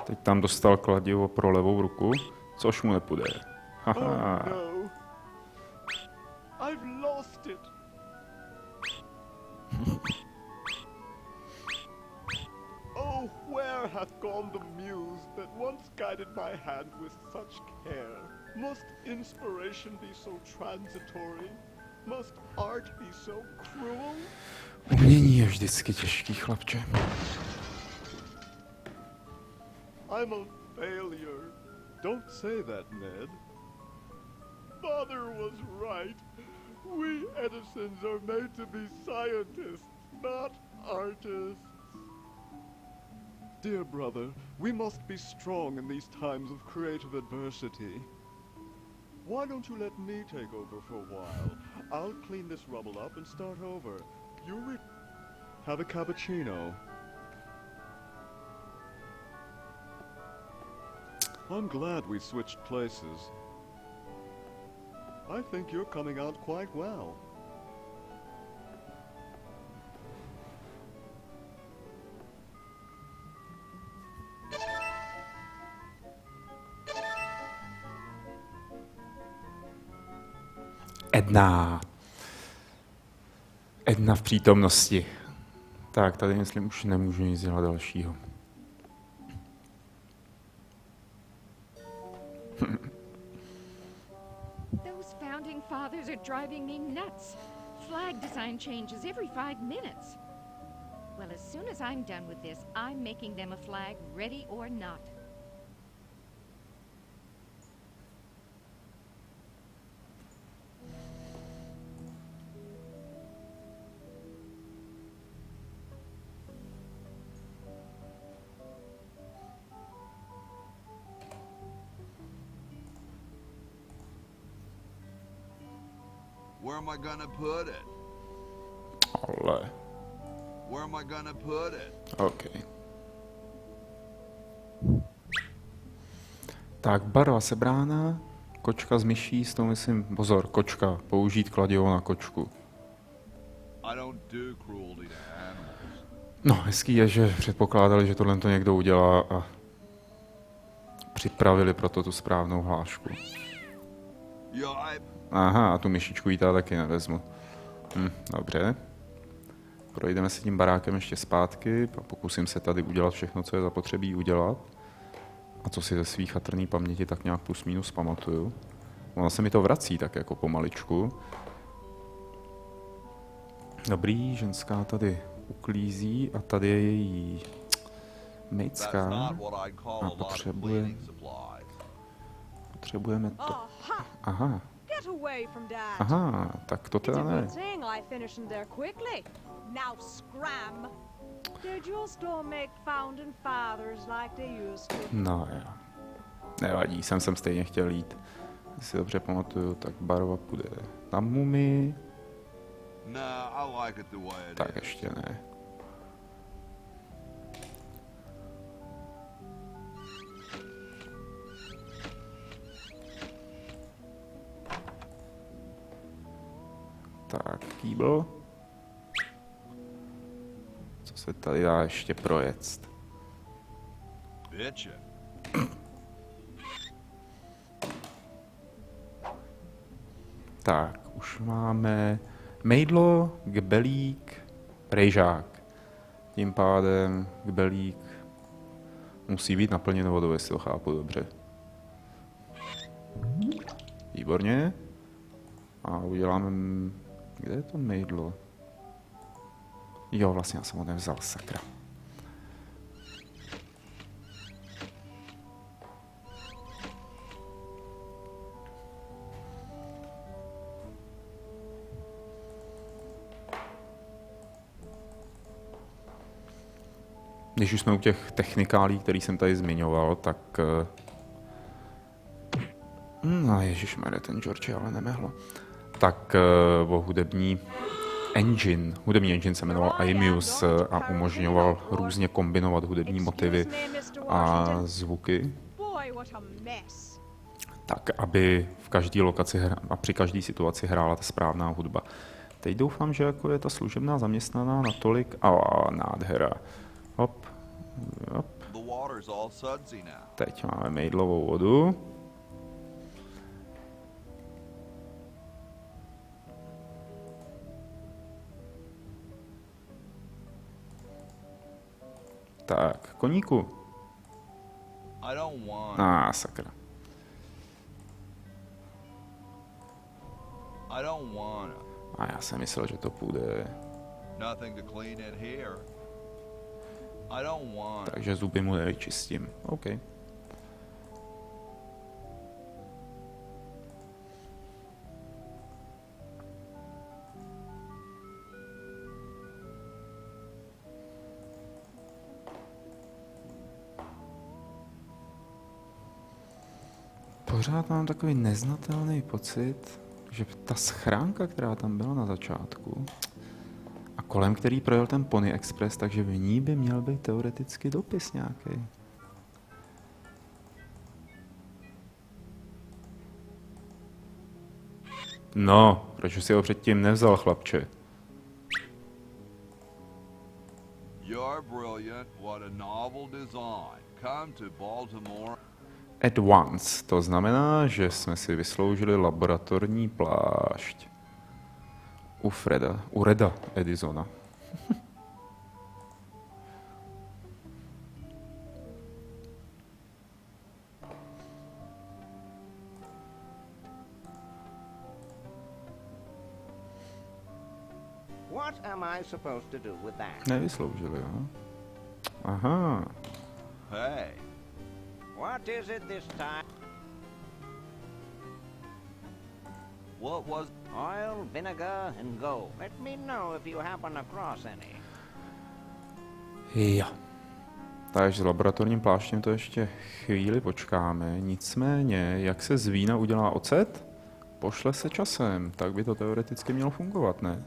Teď tam dostal kladivo pro levou ruku, což mu nepůjde. Haha. Oh no. I've lost it. Oh, where hath gone the muse that once guided my hand with such care? Must inspiration be so transitory? Must art be so cruel? Umění je vždycky těžký, chlapče. I'm a failure. Don't say that, Ned. Father was right. We Edisons are made to be scientists, not artists. Dear brother, we must be strong in these times of creative adversity. Why don't you let me take over for a while? I'll clean this rubble up and start over. Yuri, have a cappuccino. I'm glad we switched places. I think you're coming out quite well. Edna v přítomnosti. Tak, tady myslím, už nemůžu nic dělat dalšího. Those founding fathers are driving me nuts. Flag design changes every 5 minutes. Well, as soon as I'm done with this, I'm making them a flag, ready or not. Where am I gonna put it? Ale. Where am I gonna put it? OK. Tak, barva sebrána, kočka s myší, s tou myslím, pozor, kočka, použít kladivo na kočku. I don't do cruelty to animals. No, hezký je, že předpokládali, že tohle to někdo udělá a připravili proto tu správnou hlášku. Aha, a tu myšičku jí taky nevezmu. Dobře. Projdeme si tím barákem ještě zpátky a pokusím se tady udělat všechno, co je zapotřebí udělat. A co si ze svých chatrný paměti tak nějak plus minus pamatuju. Ono se mi to vrací tak jako pomaličku. Dobrý, ženská tady uklízí a tady je její mejcka a potřebujeme to. Aha. Aha, tak to teda ne. No jo. Nevadí, jsem stejně chtěl jít. Si dobře pamatuju, tak barva půjde na mumii. Tak ještě ne. Tak, kýbl. Co se tady dá ještě projet? Tak, už máme mejdlo, kbelík, rejžák. Tím pádem kbelík musí být naplněn vodou, jestli to chápu dobře. Výborně. A uděláme... Kde je to mejdlo? Jo, vlastně já jsem ho nevzal, sakra. Když už jsme u těch technikálí, který jsem tady zmiňoval, tak... No ježišmarja, ten George ale nemehlo. Tak o hudební engine se jmenoval iMuse a umožňoval různě kombinovat hudební motivy a zvuky, tak aby v každé lokaci a při každé situaci hrála ta správná hudba. Teď doufám, že jako je ta služebná zaměstnaná natolik... nádhera. Hop, hop. Teď máme mejdlovou vodu. Tak, koníku. Sakra. A já jsem myslel, že to půjde. Takže zuby mu nevyčistím. OK. Pořád mám takový neznatelný pocit, že ta schránka, která tam byla na začátku, a kolem který projel ten Pony Express, takže v ní by měl být teoreticky dopis nějaký. No, proč jsi ho předtím nevzal, chlapče? You're brilliant. What a novel design. Come to Baltimore. At once. To znamená, že jsme si vysloužili laboratorní plášť. U Reda Edisona. What am I supposed to do with that? Nevysloužili, jo? Aha. Hey. What is it this time? What was... Oil, vinegar, and gold. Let me know if you happen across any. Jo. Takže s laboratorním pláštěm to ještě chvíli počkáme. Nicméně, jak se z vína udělá ocet? Pošle se časem. Tak by to teoreticky mělo fungovat, ne?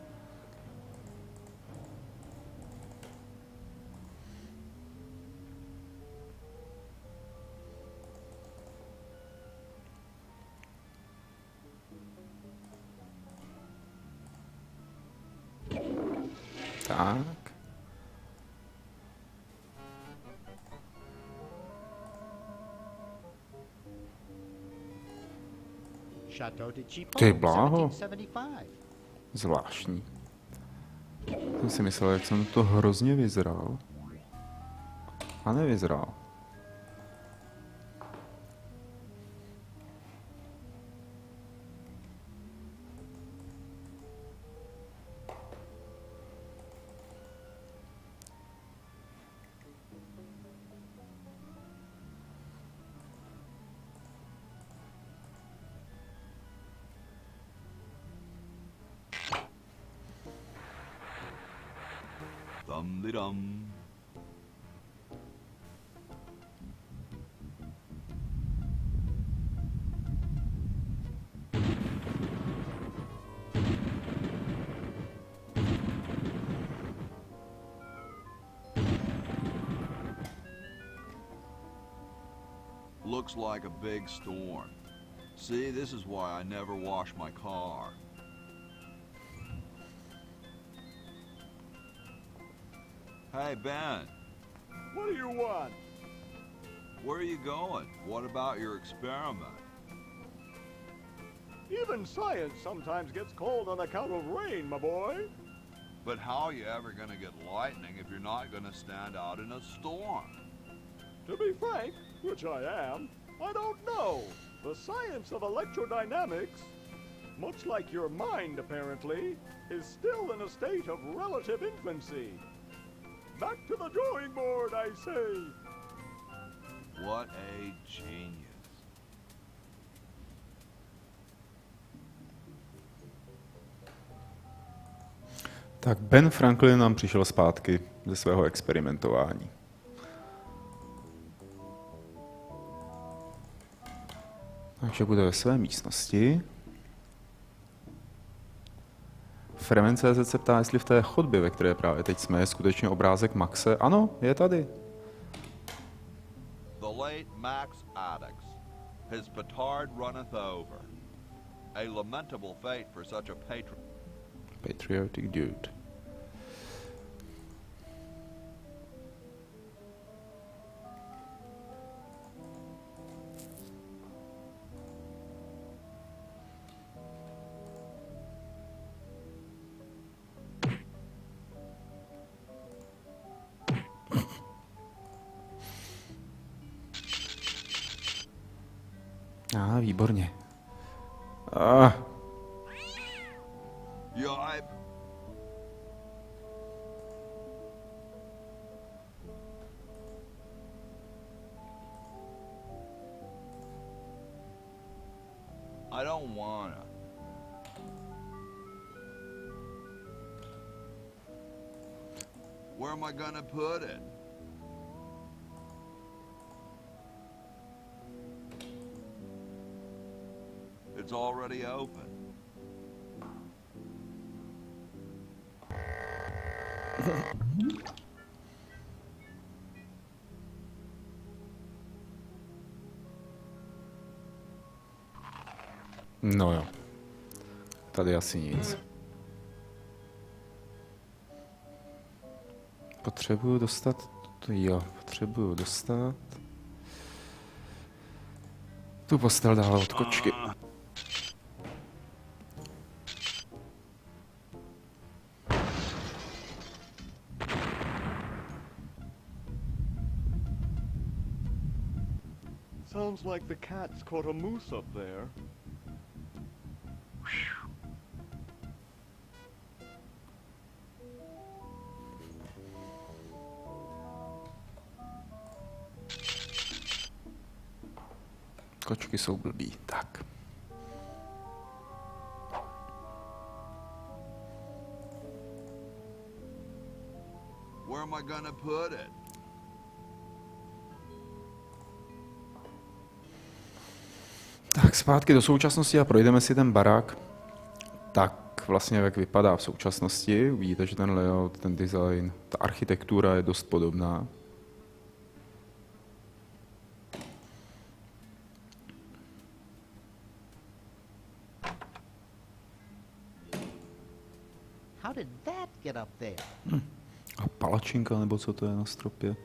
Tak. Chateau de Chipo, Ty bláho. 1775. Zvláštní. Jsem si myslel, jak jsem to hrozně vyzral. A nevyzral. Dum-de-dum. Looks like a big storm. See, this is why I never wash my car. Hey, Ben. What do you want? Where are you going? What about your experiment? Even science sometimes gets cold on account of rain, my boy. But how are you ever gonna get lightning if you're not gonna stand out in a storm? To be frank, which I am, I don't know. The science of electrodynamics, much like your mind apparently, is still in a state of relative infancy. Back to the drawing board, I say. What a genius. Tak Ben Franklin nám přišel zpátky ze svého experimentování. Takže bude ve své místnosti. Fremen.cz se ptá, jestli v té chodbě, ve které právě teď jsme, je skutečně obrázek Maxe. Ano, je tady. The late Max Addix. His petard runneth over. A lamentable fate for such a Patriotic dude. Výborně. Jo, I don't wanna. Where am I gonna put it? It's already open. No jo. Tady asi nic. Potřebuju dostat... potřebuju dostat... tu postel dál od kočky. Sounds like the cat's caught a moose up there. Kočky jsou blbý. Tak. Where am I gonna put it? Tak zpátky do současnosti a projdeme si ten barák. Tak vlastně jak vypadá v současnosti. Uvidíte, že ten layout, ten design, ta architektura je dost podobná. How did that get up there? A palačinka, nebo co to je na stropě?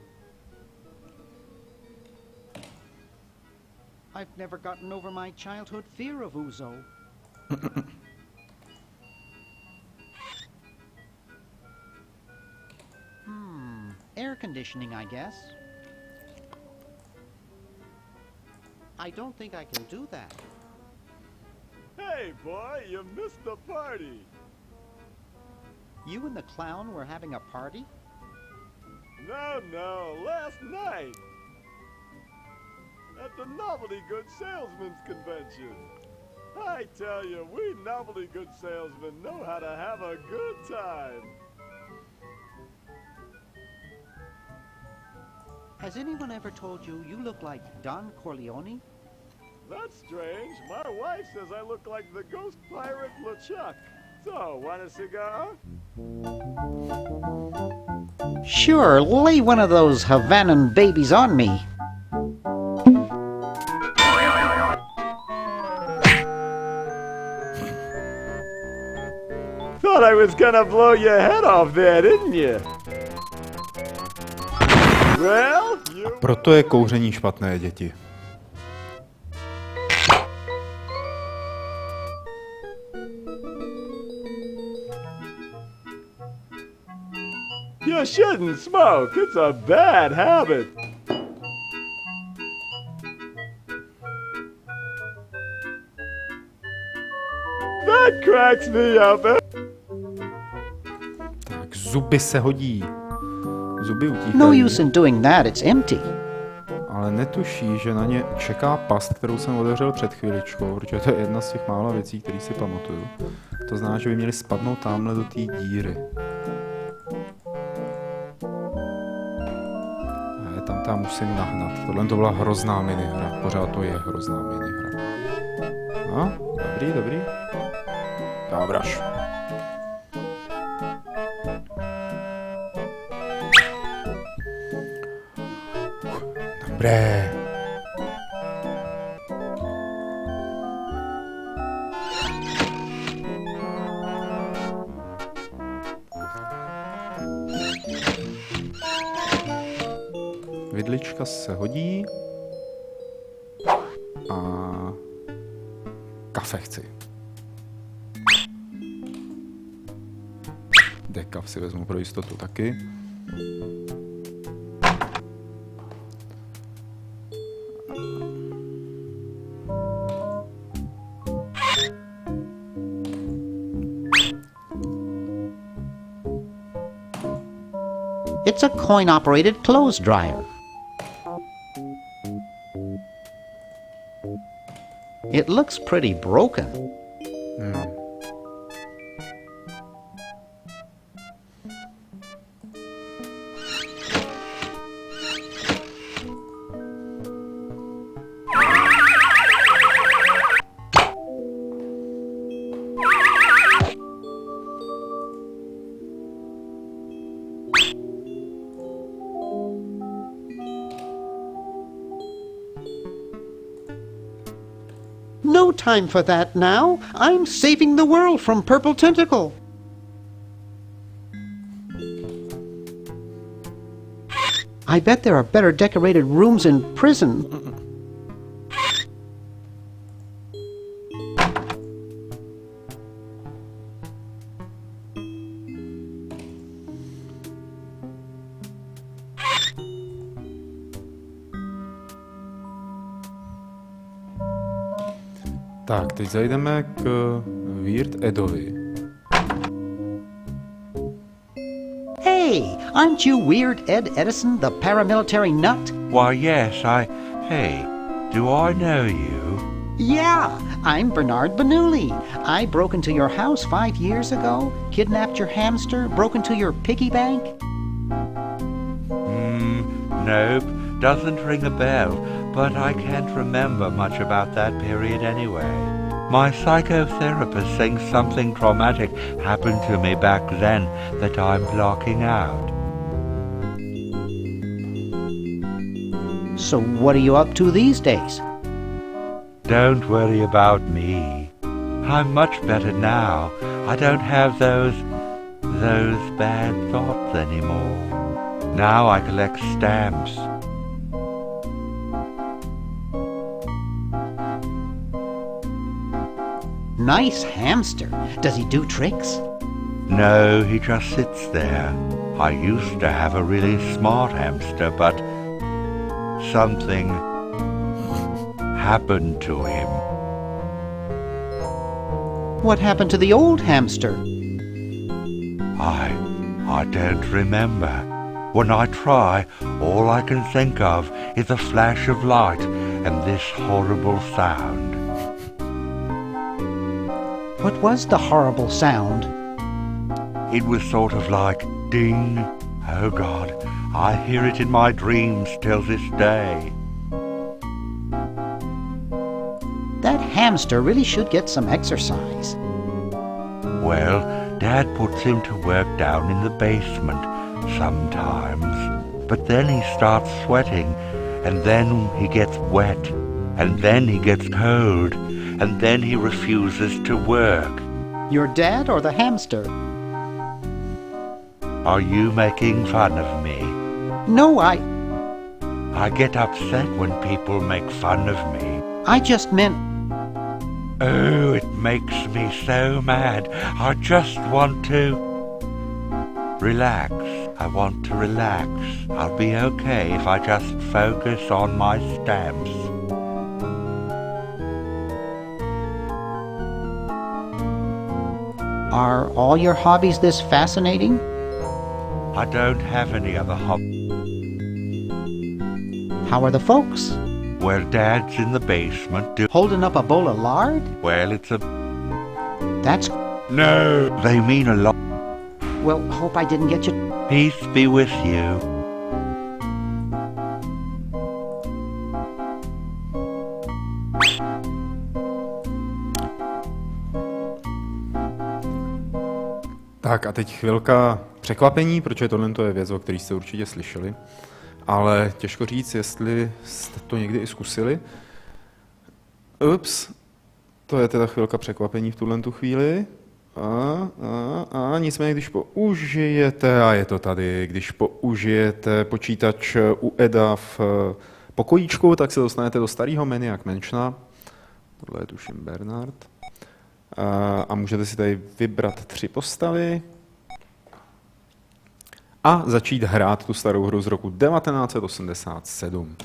I've never gotten over my childhood fear of Uzo. Air conditioning, I guess. I don't think I can do that. Hey, boy, you missed the party. You and the clown were having a party? No, last night. At the Novelty Goods Salesmen's Convention. I tell you, we novelty goods salesmen know how to have a good time. Has anyone ever told you you look like Don Corleone? That's strange. My wife says I look like the ghost pirate LeChuck. So, want a cigar? Sure, lay one of those Havanan babies on me. Thought I was gonna blow your head off there, didn't you? Well, you... Proto je kouření špatné, děti. You shouldn't smoke. It's a bad habit. That cracks me up. Tak zuby se hodí. Zuby utíkají. No use in doing that, it's empty. Ale netuší, že na ně čeká past, kterou jsem otevřel před chviličkou, protože to je jedna z těch mála věcí, které si pamatuju. To znamená, že by měli spadnout tamhle do té díry. Tam musím nahnat. Tohle to byla hrozná minihra. Pořád to je hrozná minihra. No, dobrý. Dábraž. Dobré. Vidlička se hodí. A kafe chci. Dekav si vezmu pro jistotu taky. It's a coin-operated clothes dryer. It looks pretty broken. No time for that now. I'm saving the world from Purple Tentacle. I bet there are better decorated rooms in prison. Tak, teď zajdeme k Weird Edovi. Hey, aren't you Weird Ed Edison, the paramilitary nut? Why, yes, Hey, do I know you? Yeah, I'm Bernard Bernoulli. I broke into your house 5 years ago, kidnapped your hamster, broke into your piggy bank. Nope, doesn't ring a bell, but I can't remember much about that period anyway. My psychotherapist thinks something traumatic happened to me back then that I'm blocking out. So what are you up to these days? Don't worry about me. I'm much better now. I don't have those bad thoughts anymore. Now I collect stamps. Nice hamster. Does he do tricks? No, he just sits there. I used to have a really smart hamster, but something happened to him. What happened to the old hamster? I don't remember. When I try, all I can think of is a flash of light and this horrible sound. What was the horrible sound? It was sort of like ding. Oh God, I hear it in my dreams till this day. That hamster really should get some exercise. Well, Dad puts him to work down in the basement sometimes. But then he starts sweating, and then he gets wet, and then he gets cold, and then he refuses to work. Your dad or the hamster? Are you making fun of me? No, I get upset when people make fun of me. I just meant... Oh, it makes me so mad. I just want to relax. I want to relax. I'll be okay if I just focus on my stamps. Are all your hobbies this fascinating? I don't have any other hobby. How are the folks? Well, Dad's in the basement holding up a bowl of lard? Well, it's a... That's... No! They mean a lot. Well, hope I didn't get you... Peace be with you. Tak a teď chvilka překvapení, protože tohle je věc, o který jste určitě slyšeli, ale těžko říct, jestli jste to někdy i zkusili. Ups, to je teda chvilka překvapení v tu chvíli. A nicméně, když použijete, a je to tady, když použijete počítač u Eda v pokojíčku, tak se dostanete do starého Maniac Mansiona. Tohle je tuším Bernard. A můžete si tady vybrat 3 postavy a začít hrát tu starou hru z roku 1987,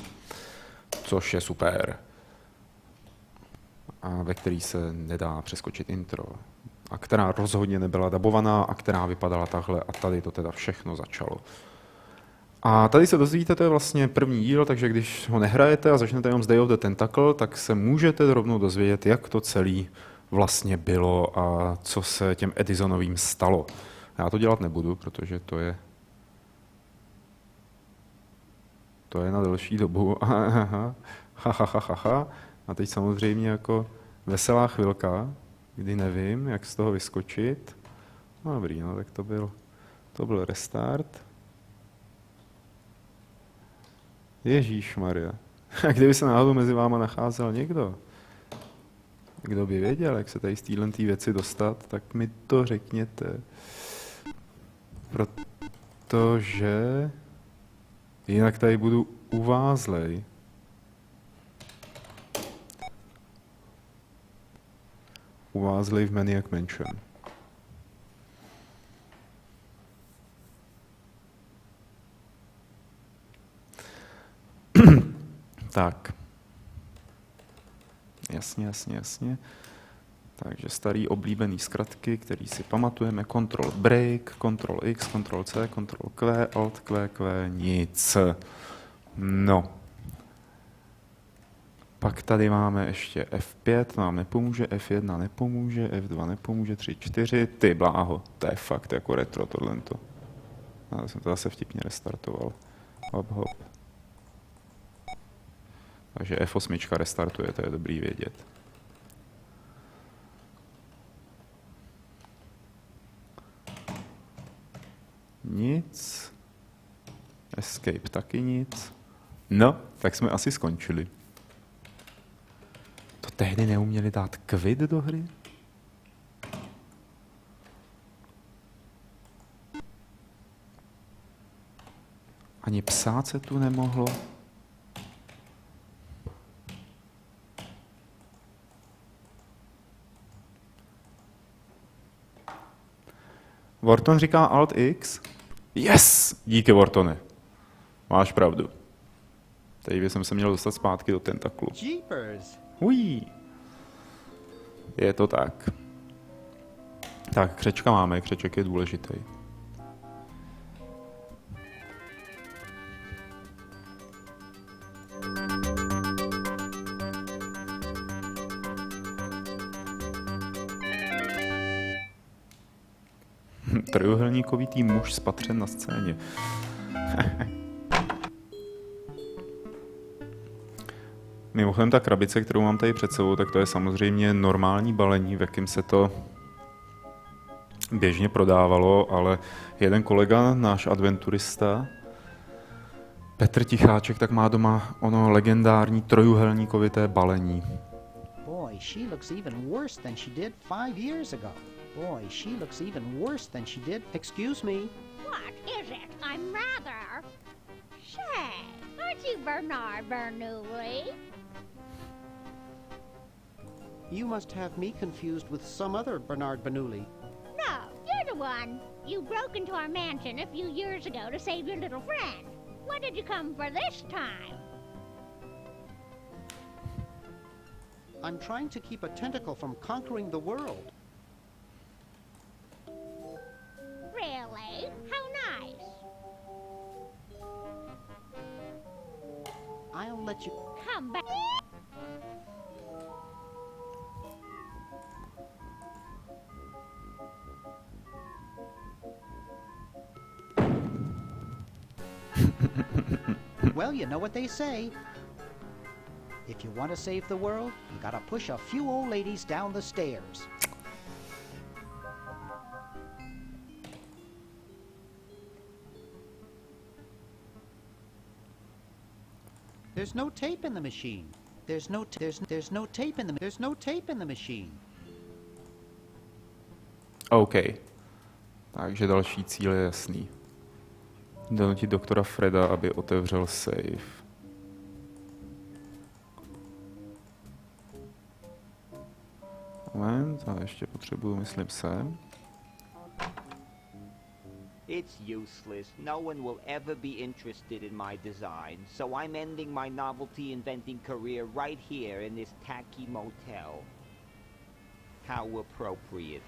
což je super. A ve který se nedá přeskočit intro. A která rozhodně nebyla dabovaná a která vypadala takhle a tady to teda všechno začalo. A tady se dozvíte, to je vlastně první díl, takže když ho nehrajete a začnete jenom z Day of the Tentacle, tak se můžete rovnou dozvědět, jak to celý vlastně bylo a co se těm Edisonovým stalo. Já to dělat nebudu, protože to je na delší dobu. A teď samozřejmě jako veselá chvilka, kdy nevím, jak z toho vyskočit. No dobrý, no tak to byl restart. Ježíšmarja. A kdyby se náhodou mezi váma nacházel někdo, Kdo by věděl, jak se tady z téhle věci dostat, tak mi to řekněte. Protože jinak tady budu uvázlej. Uvázlej v Maniac Mansion. Tak. Jasně. Takže starý oblíbený zkratky, který si pamatujeme. Control break, Control X, Control C, Control Q, Alt Q, nic. No. Pak tady máme ještě F5, nám nepomůže, F1 nepomůže, F2 nepomůže, 3, 4, ty bláho, to je fakt jako retro tohleto. Já jsem to zase vtipně restartoval. Hop. Takže F8 restartuje, to je dobrý vědět. Nic. Escape taky nic. No, tak jsme asi skončili. To tehdy neuměli dát quit do hry? Ani psát se tu nemohlo? Wharton říká Alt X. Yes! Díky, Whartone. Máš pravdu. Teď bych se měl dostat zpátky do Tentaclu. Jeepers. Ují. Je to tak. Tak, křečka máme, křeček je důležitý. Trojuhelníkovitý muž spatřen na scéně. Mimochodem ta krabice, kterou mám tady před sebou, tak to je samozřejmě normální balení, v jakém se to běžně prodávalo, ale jeden kolega, náš adventurista, Petr Ticháček, tak má doma ono legendární trojuhelníkovité balení. Boy, she looks even worse than she did 5 years ago. Boy, she looks even worse than she did. Excuse me. What is it? I'm rather... Say, aren't you Bernard Bernoulli? You must have me confused with some other Bernard Bernoulli. No, you're the one. You broke into our mansion a few years ago to save your little friend. What did you come for this time? I'm trying to keep a tentacle from conquering the world. Really? How nice. I'll let you... Come back. Well, you know what they say. If you want to save the world, you gotta push a few old ladies down the stairs. There's no tape in the machine. There's no tape in the machine. OK. Takže další cíl je jasný. Donutit doktora Freda, aby otevřel safe. Moment, a ještě potřebuju, myslím, sem. It's useless. No one will ever be interested in my design, so I'm ending my novelty inventing career right here in this tacky motel. How appropriate.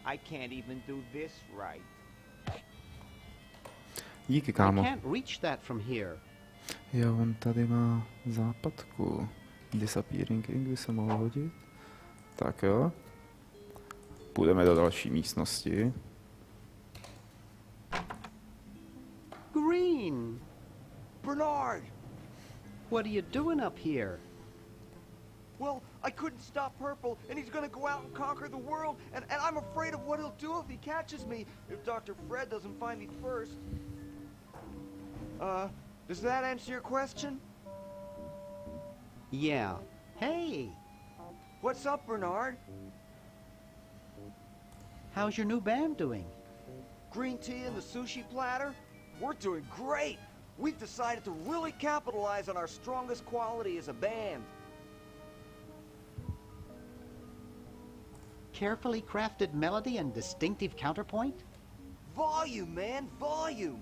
I can't even do this right. Díky, I kámo. can't reach that from here. Jo, on tady má západku. Disappearing ink by se mohl hodit. Tak jo. Půjdeme do další místnosti. Green! Bernard! What are you doing up here? Well, I couldn't stop Purple, and he's gonna go out and conquer the world, and I'm afraid of what he'll do if he catches me, if Dr. Fred doesn't find me first. Does that answer your question? Yeah. Hey, What's up, Bernard? how's your new band doing? Green tea and the sushi platter? We're doing great! We've decided to really capitalize on our strongest quality as a band. Carefully crafted melody and distinctive counterpoint? Volume, man, volume!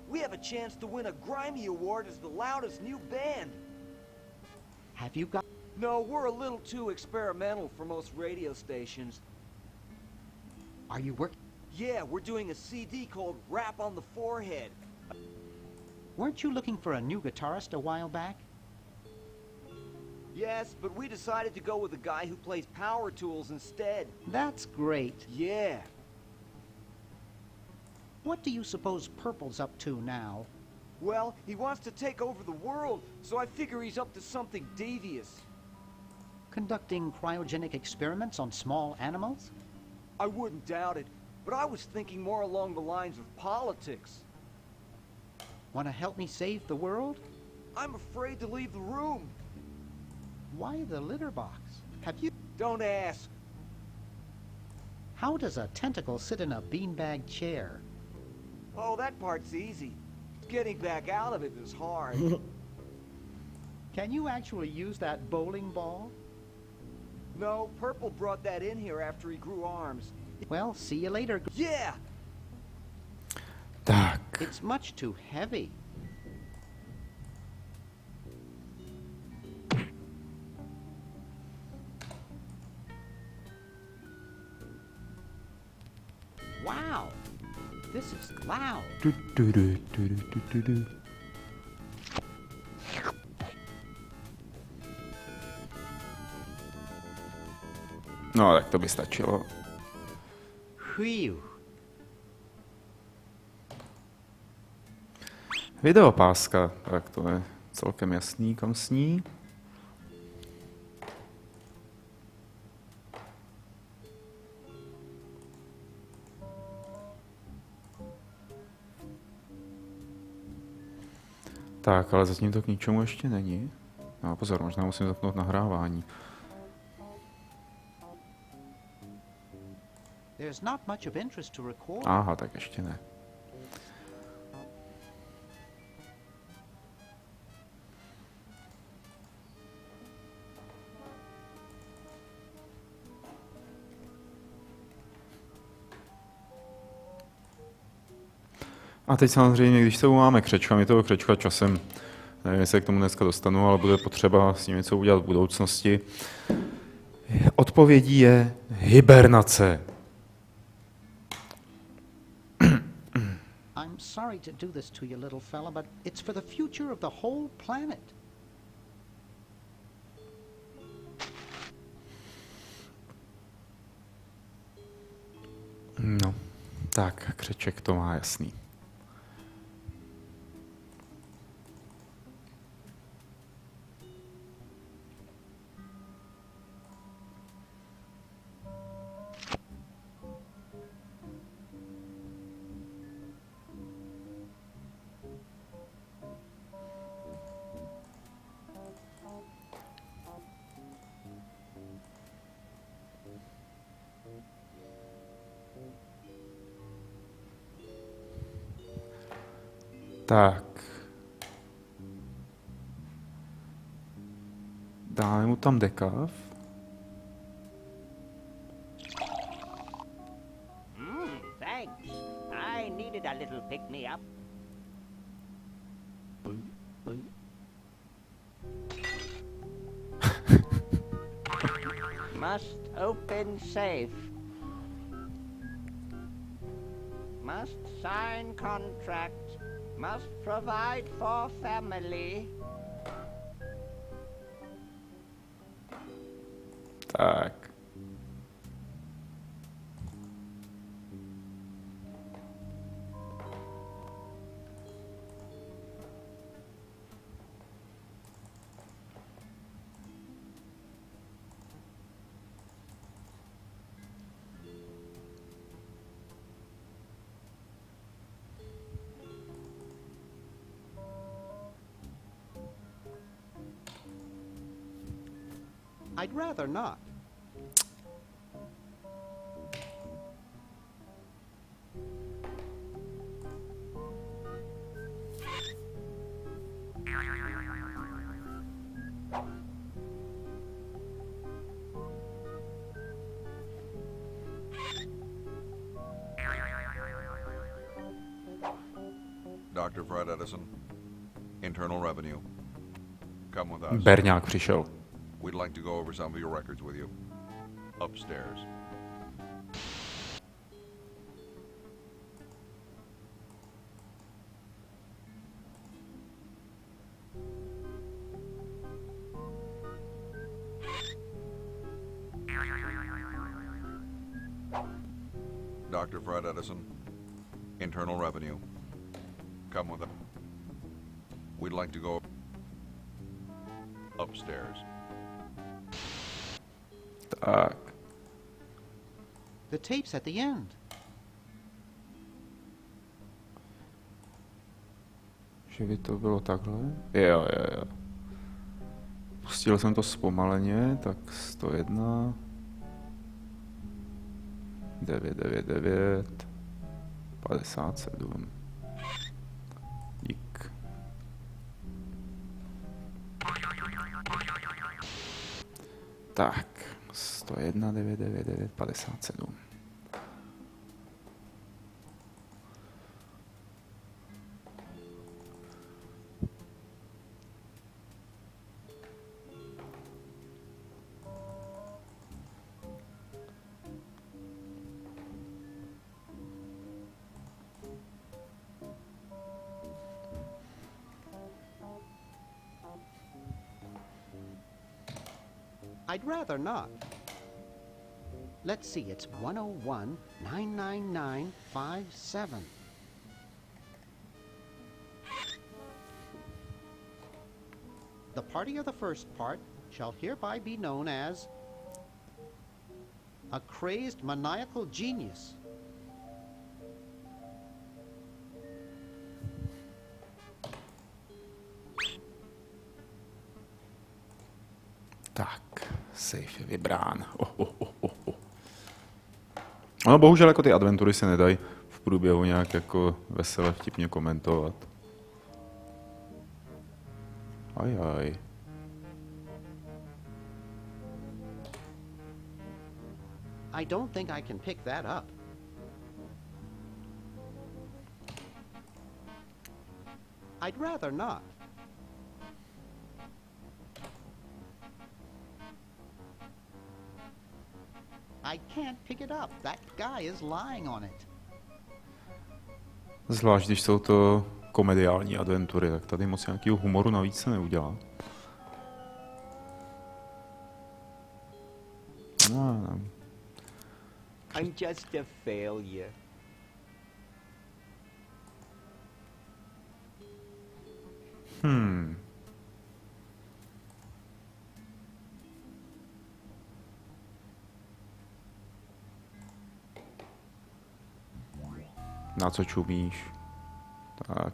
We have a chance to win a Grimy Award as the loudest new band. Have you got... No, we're a little too experimental for most radio stations. Are you working? Yeah, we're doing a CD called Rap on the Forehead. Weren't you looking for a new guitarist a while back? Yes, but we decided to go with a guy who plays power tools instead. That's great. Yeah. What do you suppose Purple's up to now? Well, he wants to take over the world, so I figure he's up to something devious. Conducting cryogenic experiments on small animals? I wouldn't doubt it, but I was thinking more along the lines of politics. Want to help me save the world? I'm afraid to leave the room. Why the litter box? Have you... Don't ask. How does a tentacle sit in a beanbag chair? Oh, that part's easy. Getting back out of it is hard. Can you actually use that bowling ball? No, Purple brought that in here after he grew arms. Well, see you later. Yeah! Tak. It's much too heavy. Wow! This is loud. No, tak to by stačilo. Phew. Videopáska, tak to je celkem jasný, kam sní. Tak, ale zatím to k ničemu ještě není. No pozor, možná musím zapnout nahrávání. There's not much of interest to record. Aha, tak ještě ne. A teď samozřejmě, když se umáme křečka, my toho křečka časem, nevím, jestli se k tomu dneska dostanu, ale bude potřeba s ním něco udělat v budoucnosti. Odpovědí je hibernace. I'm sorry to do this to you, little fella, but it's for the future of the whole planet. No, tak, křeček to má jasný. Tak. Dáme mu tam dekav. Thanks. I needed a little pick-me-up. Must open safe. Must sign contract. Must provide for family. Tak. I'd rather not. Dr. Fred Edison, Internal Revenue. Come with us. Berňák přišel. We'd like to go over some of your records with you. Upstairs. Dr. Fred Edison, Internal Revenue. Come with us. We'd like to go upstairs. Tak. The tape's at the end. Že by to bylo takhle? Jo. Pustil jsem to zpomaleně, tak 101. 999. 57. Dík. Tak, 101, 999, 57. I'd rather not. Let's see, it's 101 999 57. The party of the first part shall hereby be known as a crazed maniacal genius. Tak, safe je vybrán. No bohužel jako ty adventury se nedají v průběhu nějak jako vesele vtipně komentovat. Ajaj. I don't think I can pick that up. I'd rather not. I can't pick it up. That guy is lying on it. Zvlášť, když jsou to komediální adventury, tak tady moc nějakého humoru navíc se neudělá. No. I'm just a failure. Na co čumíš? Tak.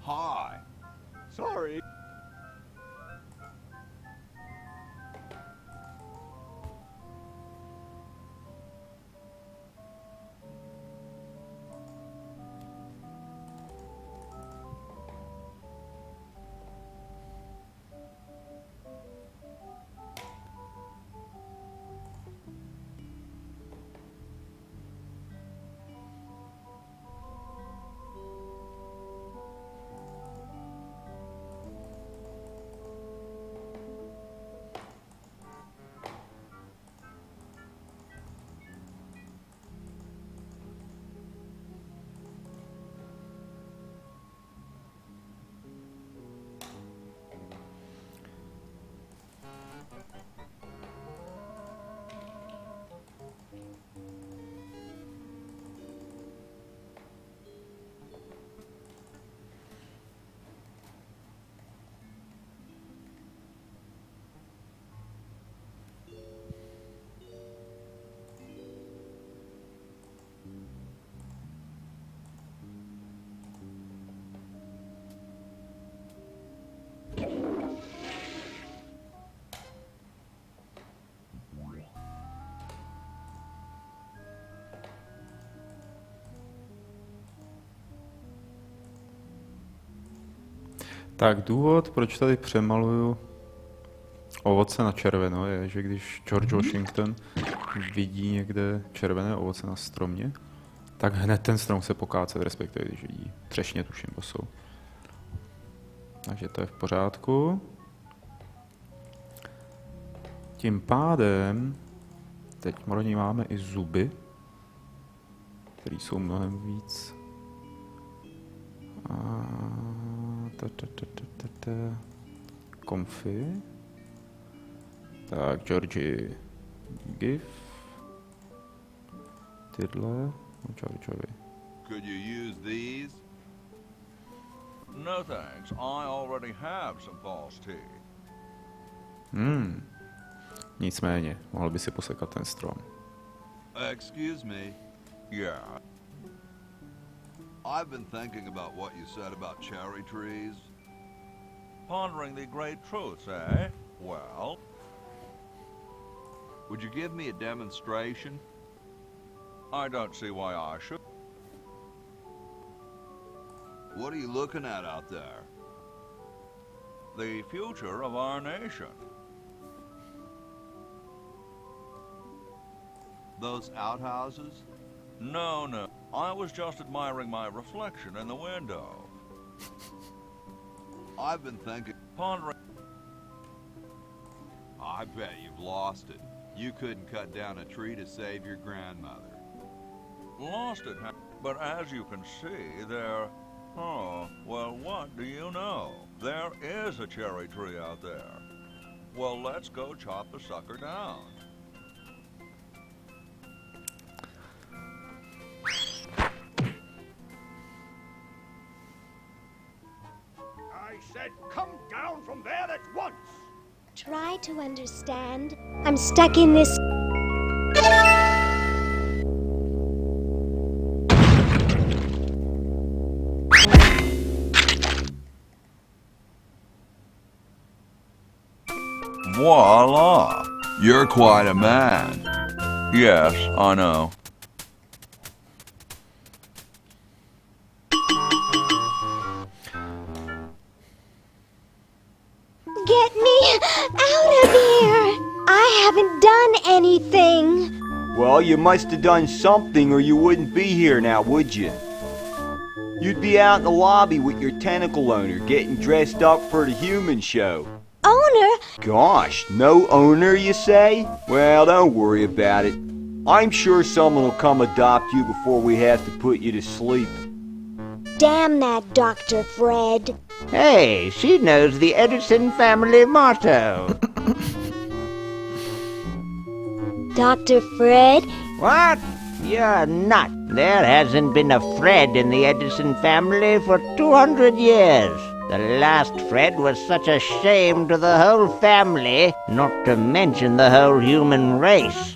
Hi. Sorry. Tak důvod, proč tady přemaluju ovoce na červeno, je, že když George Washington vidí někde červené ovoce na stromě, tak hned ten strom se pokácet, respektive když vidí třešně, tuším, to jsou. Takže to je v pořádku. Tím pádem teď pro ní máme i zuby, které jsou mnohem víc. Comfy. Tak, Georgi, give. Tyhle, Georgiovi. Could you use these? No thanks, I already have some false teeth. Nicméně, mohl by si posekat ten strom. Excuse me. Yeah. I've been thinking about what you said about cherry trees. Pondering the great truths, eh? Well, would you give me a demonstration? I don't see why I should. What are you looking at out there? The future of our nation. Those outhouses? No, no. I was just admiring my reflection in the window. I've been thinking, pondering. I bet you've lost it. You couldn't cut down a tree to save your grandmother. Lost it, huh? But as you can see, there... Oh, well, what do you know? There is a cherry tree out there. Well, let's go chop the sucker down. I said come down from there at once! Try to understand. I'm stuck in this. Voila! You're quite a man. Yes, I know. Get me out of here! I haven't done anything. Well, you must have done something or you wouldn't be here now, would you? You'd be out in the lobby with your tentacle owner getting dressed up for the human show. Owner? Gosh, no owner, you say? Well, don't worry about it. I'm sure someone will come adopt you before we have to put you to sleep. Damn that Dr. Fred. Hey, she knows the Edison family motto. Dr. Fred? What? You're not. There hasn't been a Fred in the Edison family for 200 years. The last Fred was such a shame to the whole family, not to mention the whole human race.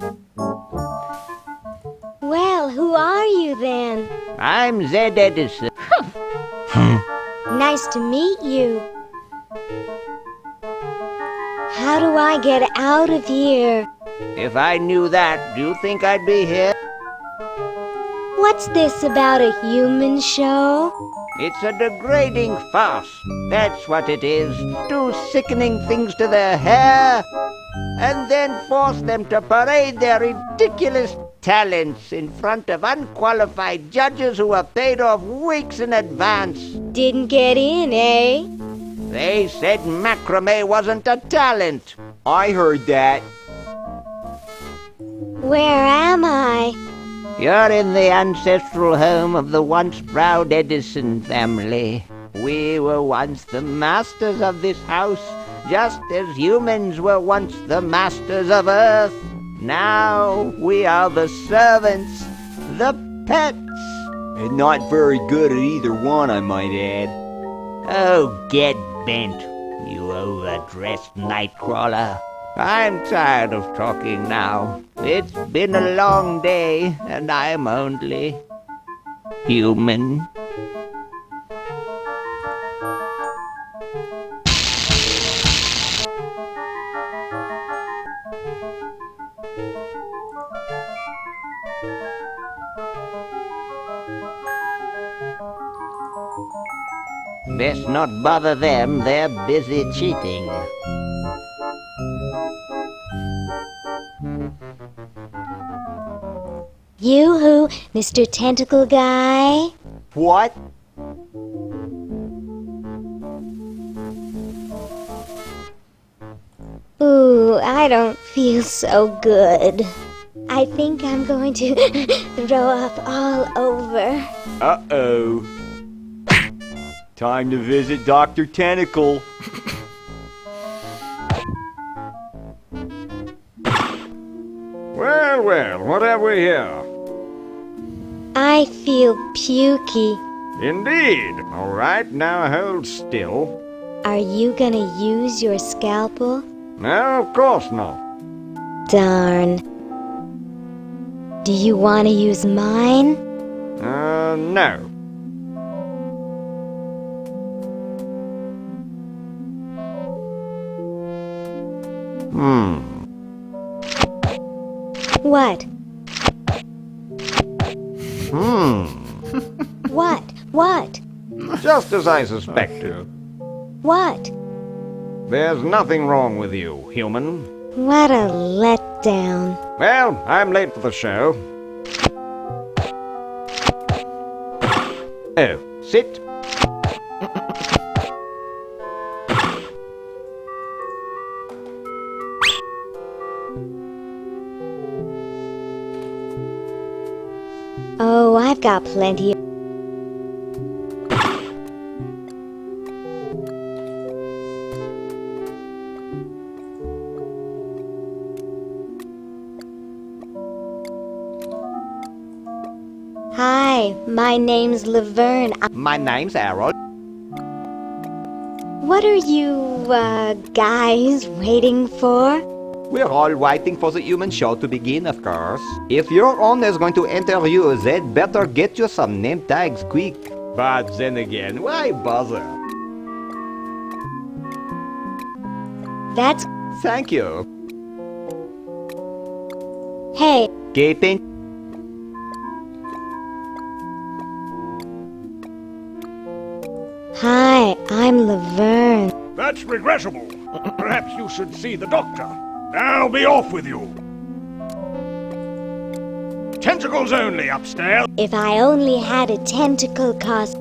Well, who are you then? I'm Zed Edison. Nice to meet you. How do I get out of here? If I knew that, do you think I'd be here? What's this about a human show? It's a degrading farce. That's what it is. Do sickening things to their hair, and then force them to parade their ridiculous talents in front of unqualified judges who are paid off weeks in advance. Didn't get in, eh? They said macrame wasn't a talent. I heard that. Where am I? You're in the ancestral home of the once proud Edison family. We were once the masters of this house, just as humans were once the masters of Earth. Now we are the servants, the pets. And not very good at either one, I might add. Oh, get bent, you overdressed nightcrawler. I'm tired of talking now. It's been a long day, and I'm only human. Best not bother them, they're busy cheating. Yoo-hoo, Mr. Tentacle Guy. What? Ooh, I don't feel so good. I think I'm going to throw up all over. Uh-oh. Time to visit Dr. Tentacle. Well, well, what have we here? I feel pukey. Indeed. All right, now hold still. Are you gonna use your scalpel? No, of course not. Darn. Do you want to use mine? No. What? What? Just as I suspected. What? There's nothing wrong with you, human. What a letdown. Well, I'm late for the show. Oh, sit. Oh, I've got plenty. Hi, my name's Laverne. My name's Harold. What are you, guys waiting for? We're all waiting for the human show to begin, of course. If your owner's going to interview, they'd better get you some name tags quick. But then again, why bother? That's... Thank you. Hey. Keeping. Hi, I'm Laverne. That's regrettable. Perhaps you should see the doctor. Now be off with you. Tentacles only upstairs. If I only had a tentacle cost...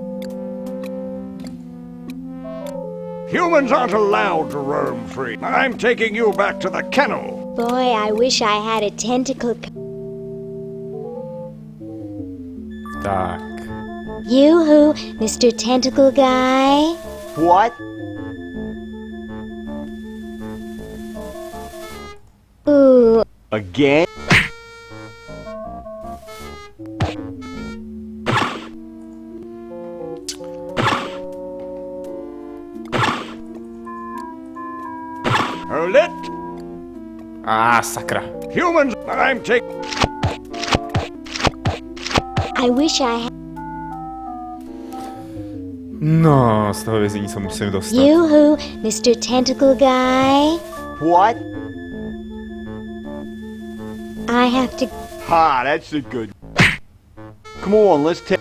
Humans aren't allowed to roam free. I'm taking you back to the kennel. Boy, I wish I had a tentacle... Tak. Yoo-hoo, Mr. Tentacle Guy. What? Ooh. Again? Hold it. Sakra. Humans, I'm taking... I wish I had... No, z toho vězení se musím dostat. Yoo-hoo, Mr. Tentacle Guy. What? I have to... Ha, that's a good... Come on, let's take...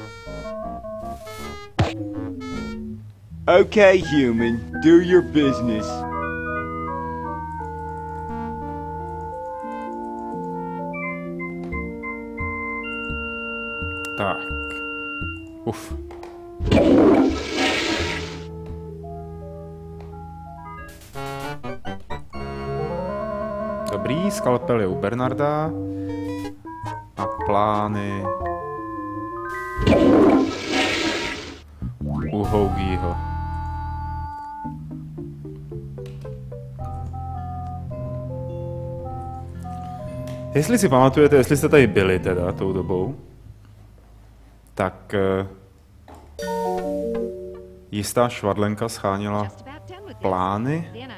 Okay, human, do your business. Tak. Uf. Dobrý, skalpel je u Bernarda. A plány... u Hougieho. Jestli si pamatujete, jestli jste tady byli teda tou dobou, tak jistá švadlenka scháněla plány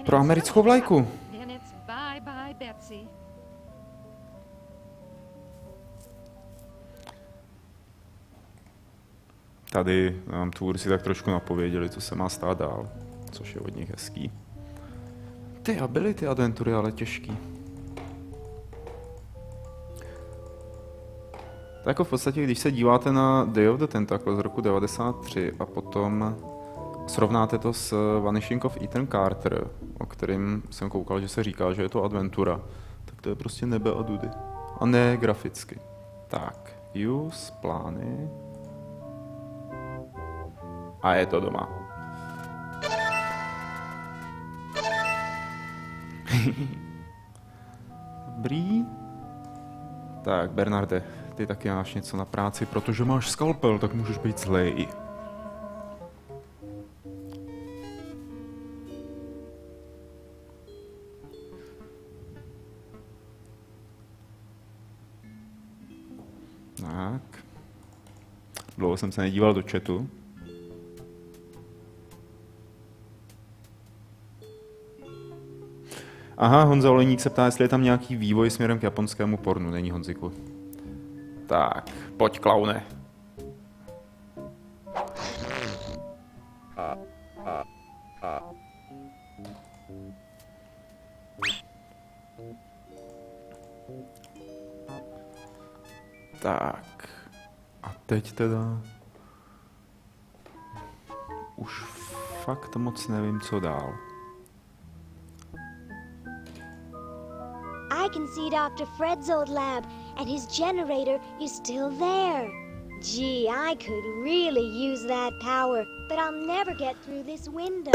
pro americkou vlajku. Tady nám tvůrci tak trošku napověděli, co se má stát dál, což je od nich hezký. A byly ty adventury ale těžký. Tak jako v podstatě, když se díváte na Day of the Tentacle z roku 93 a potom srovnáte to s Vanishing of Ethan Carter, o kterým jsem koukal, že se říká, že je to adventura, tak to je prostě nebe a dudy. A ne graficky. Tak, use, plány. A je to doma. Dobrý. Tak, Bernarde, ty taky máš něco na práci, protože máš skalpel, tak můžeš být zlej. Tak. Dlouho jsem se nedíval do chatu. Aha, Honza Olejník se ptá, jestli je tam nějaký vývoj směrem k japonskému pornu. Není, Honziku. Tak, pojď, klaune. Tak. A teď teda... Už fakt moc nevím, co dál. I can see Dr. Fred's old lab, and his generator is still there. Gee, I could really use that power, but I'll never get through this window.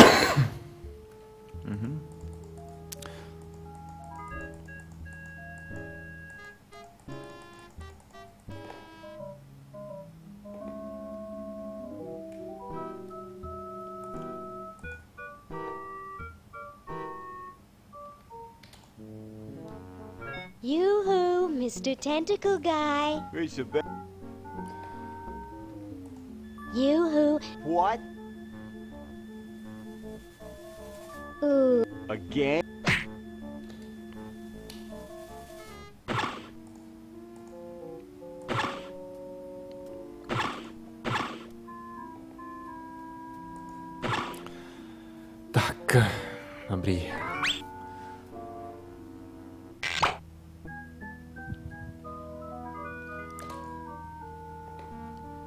Yoo-hoo, Mr. Tentacle Guy. Yoo-hoo. What? Ooh. Again? Tak, dobrý.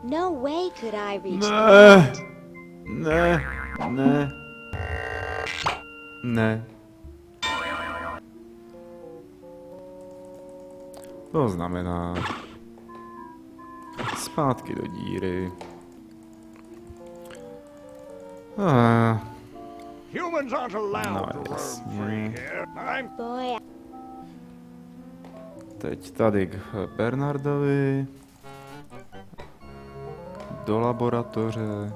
No way could I reach Ne, that. ne, ne, ne. To znamená zpátky do díry. Humans aren't allowed No, to roam jasně. free here. Boy, Teď tady k Bernardovi. Do laboratoře.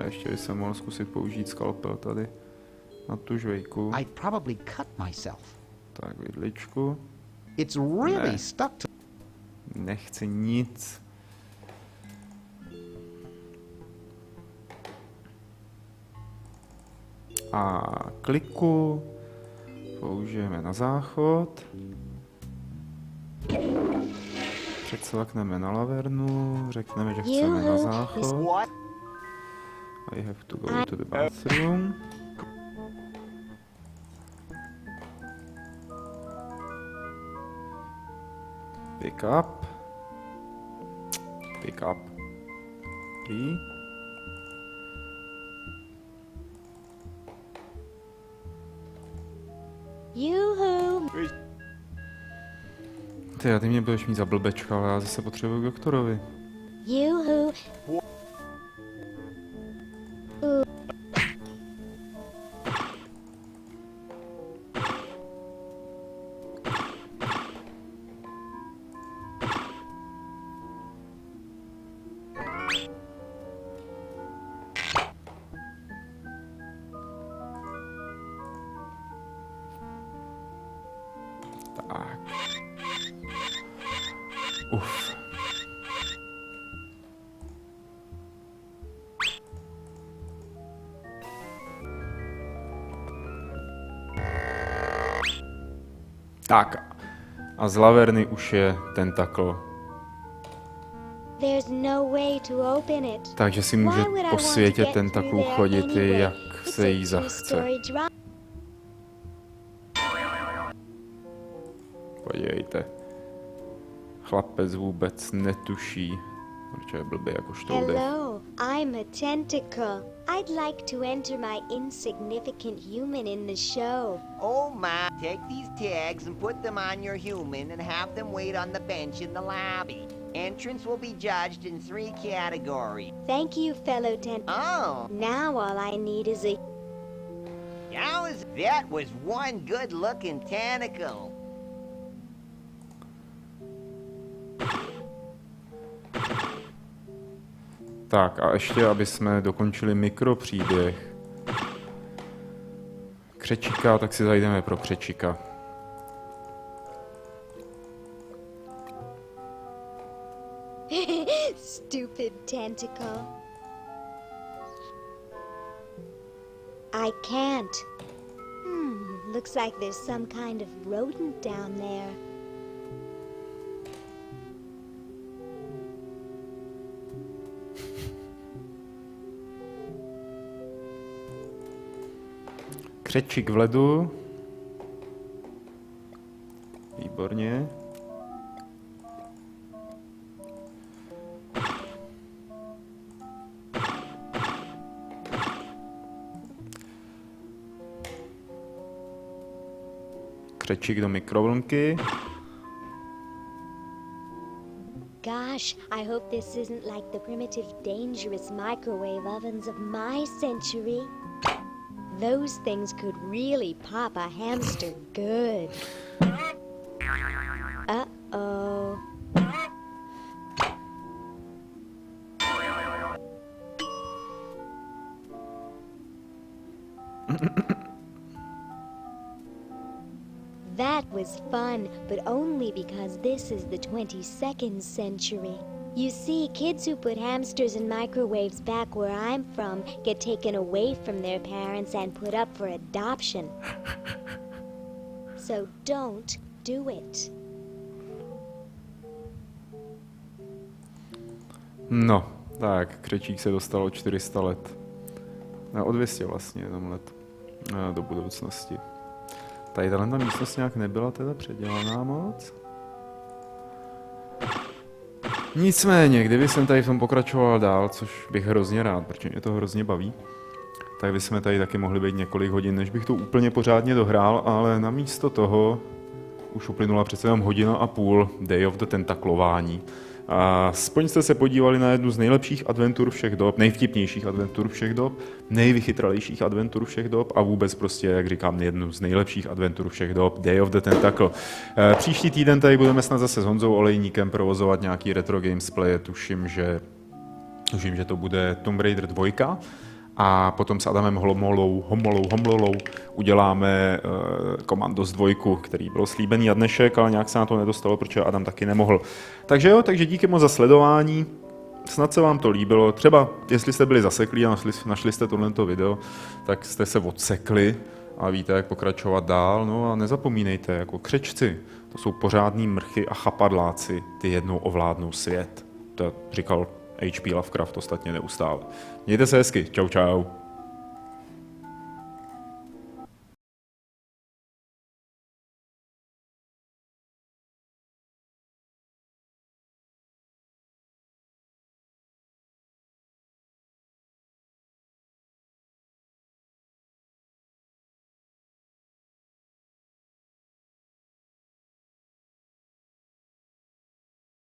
Já ještě jsem mohl zkusit použít skalpel tady na tu žvejku. I'd probably cut myself. Tak, vidličku. It's really Ne. stuck to... Nechci nic. A kliku použijeme na záchod. Předslakneme na lavernu, řekneme, že chceme na záchod. I have to go to the bathroom. Pick up. Pick up. Dobrý. yoo-hoo. Ty mě budeš mít za blbečka, ale já zase potřebuji k doktorovi. Yoo-hoo. Tak. Uf. Tak. A z laverny už je Tentacle. There's no way to open it. Takže si Why může would I po want to světě get tentaklů through there chodit i anyway? jak It's se a jí zachce. two-story drop. Podívejte. Chlapec vůbec netuší, proč je blbý jako štoudech. Hello, I'm a Tentacle. I'd like to enter my insignificant human in the show. Oh my, take these tags and put them on your human and have them wait on the bench in the lobby. Entrance will be judged in 3 categories. Thank you, fellow Tentacle. Oh. Now all I need is a... That was one good-looking tentacle. Tak a ještě, aby jsme dokončili mikropříběh Křečíka, tak si zajdeme pro Křečíka. Stupid Tentacle. I can't. Looks like there's some kind of rodent down there. Křečík v ledu. Výborně. Křečík do mikrovlnky. Gosh, I hope this isn't like the primitive, dangerous microwave ovens of my century. Those things could really pop a hamster good. Uh-oh. That was fun, but only because this is the 22nd century. You see, kids who put hamsters in microwaves back where I'm from get taken away from their parents and put up for adoption. So don't do it. No, tak, Křečík se dostal o 400 let. No, o 200 vlastně jenom let do budoucnosti. Tady tato místnost nějak nebyla teda předělaná moc. Nicméně, kdyby jsem tady v tom pokračoval dál, což bych hrozně rád, protože mě to hrozně baví, tak bychom tady taky mohli být několik hodin, než bych to úplně pořádně dohrál, ale namísto toho už uplynula přece jenom 1,5 hodiny Day of the Tentaklování. A aspoň jste se podívali na jednu z nejlepších adventur všech dob, nejvtipnějších adventur všech dob, nejvychytralejších adventur všech dob a vůbec prostě, jak říkám, jednu z nejlepších adventur všech dob, Day of the Tentacle. Příští týden tady budeme snad zase s Honzou Olejníkem provozovat nějaký retro gamesplay, tuším, že to bude Tomb Raider 2. A potom s Adamem Homlolou uděláme Commandos 2, který byl slíbený na dnešek, ale nějak se na to nedostalo, protože Adam taky nemohl. Takže jo, takže díky moc za sledování. Snad se vám to líbilo. Třeba, jestli jste byli zaseklí a našli jste tohleto video, tak jste se odsekli a víte, jak pokračovat dál. No a nezapomínejte, jako křečci, to jsou pořádní mrchy a chapadláci, ty jednou ovládnou svět. To říkal H.P. Lovecraft ostatně neustále. Mějte se hezky, čau čau.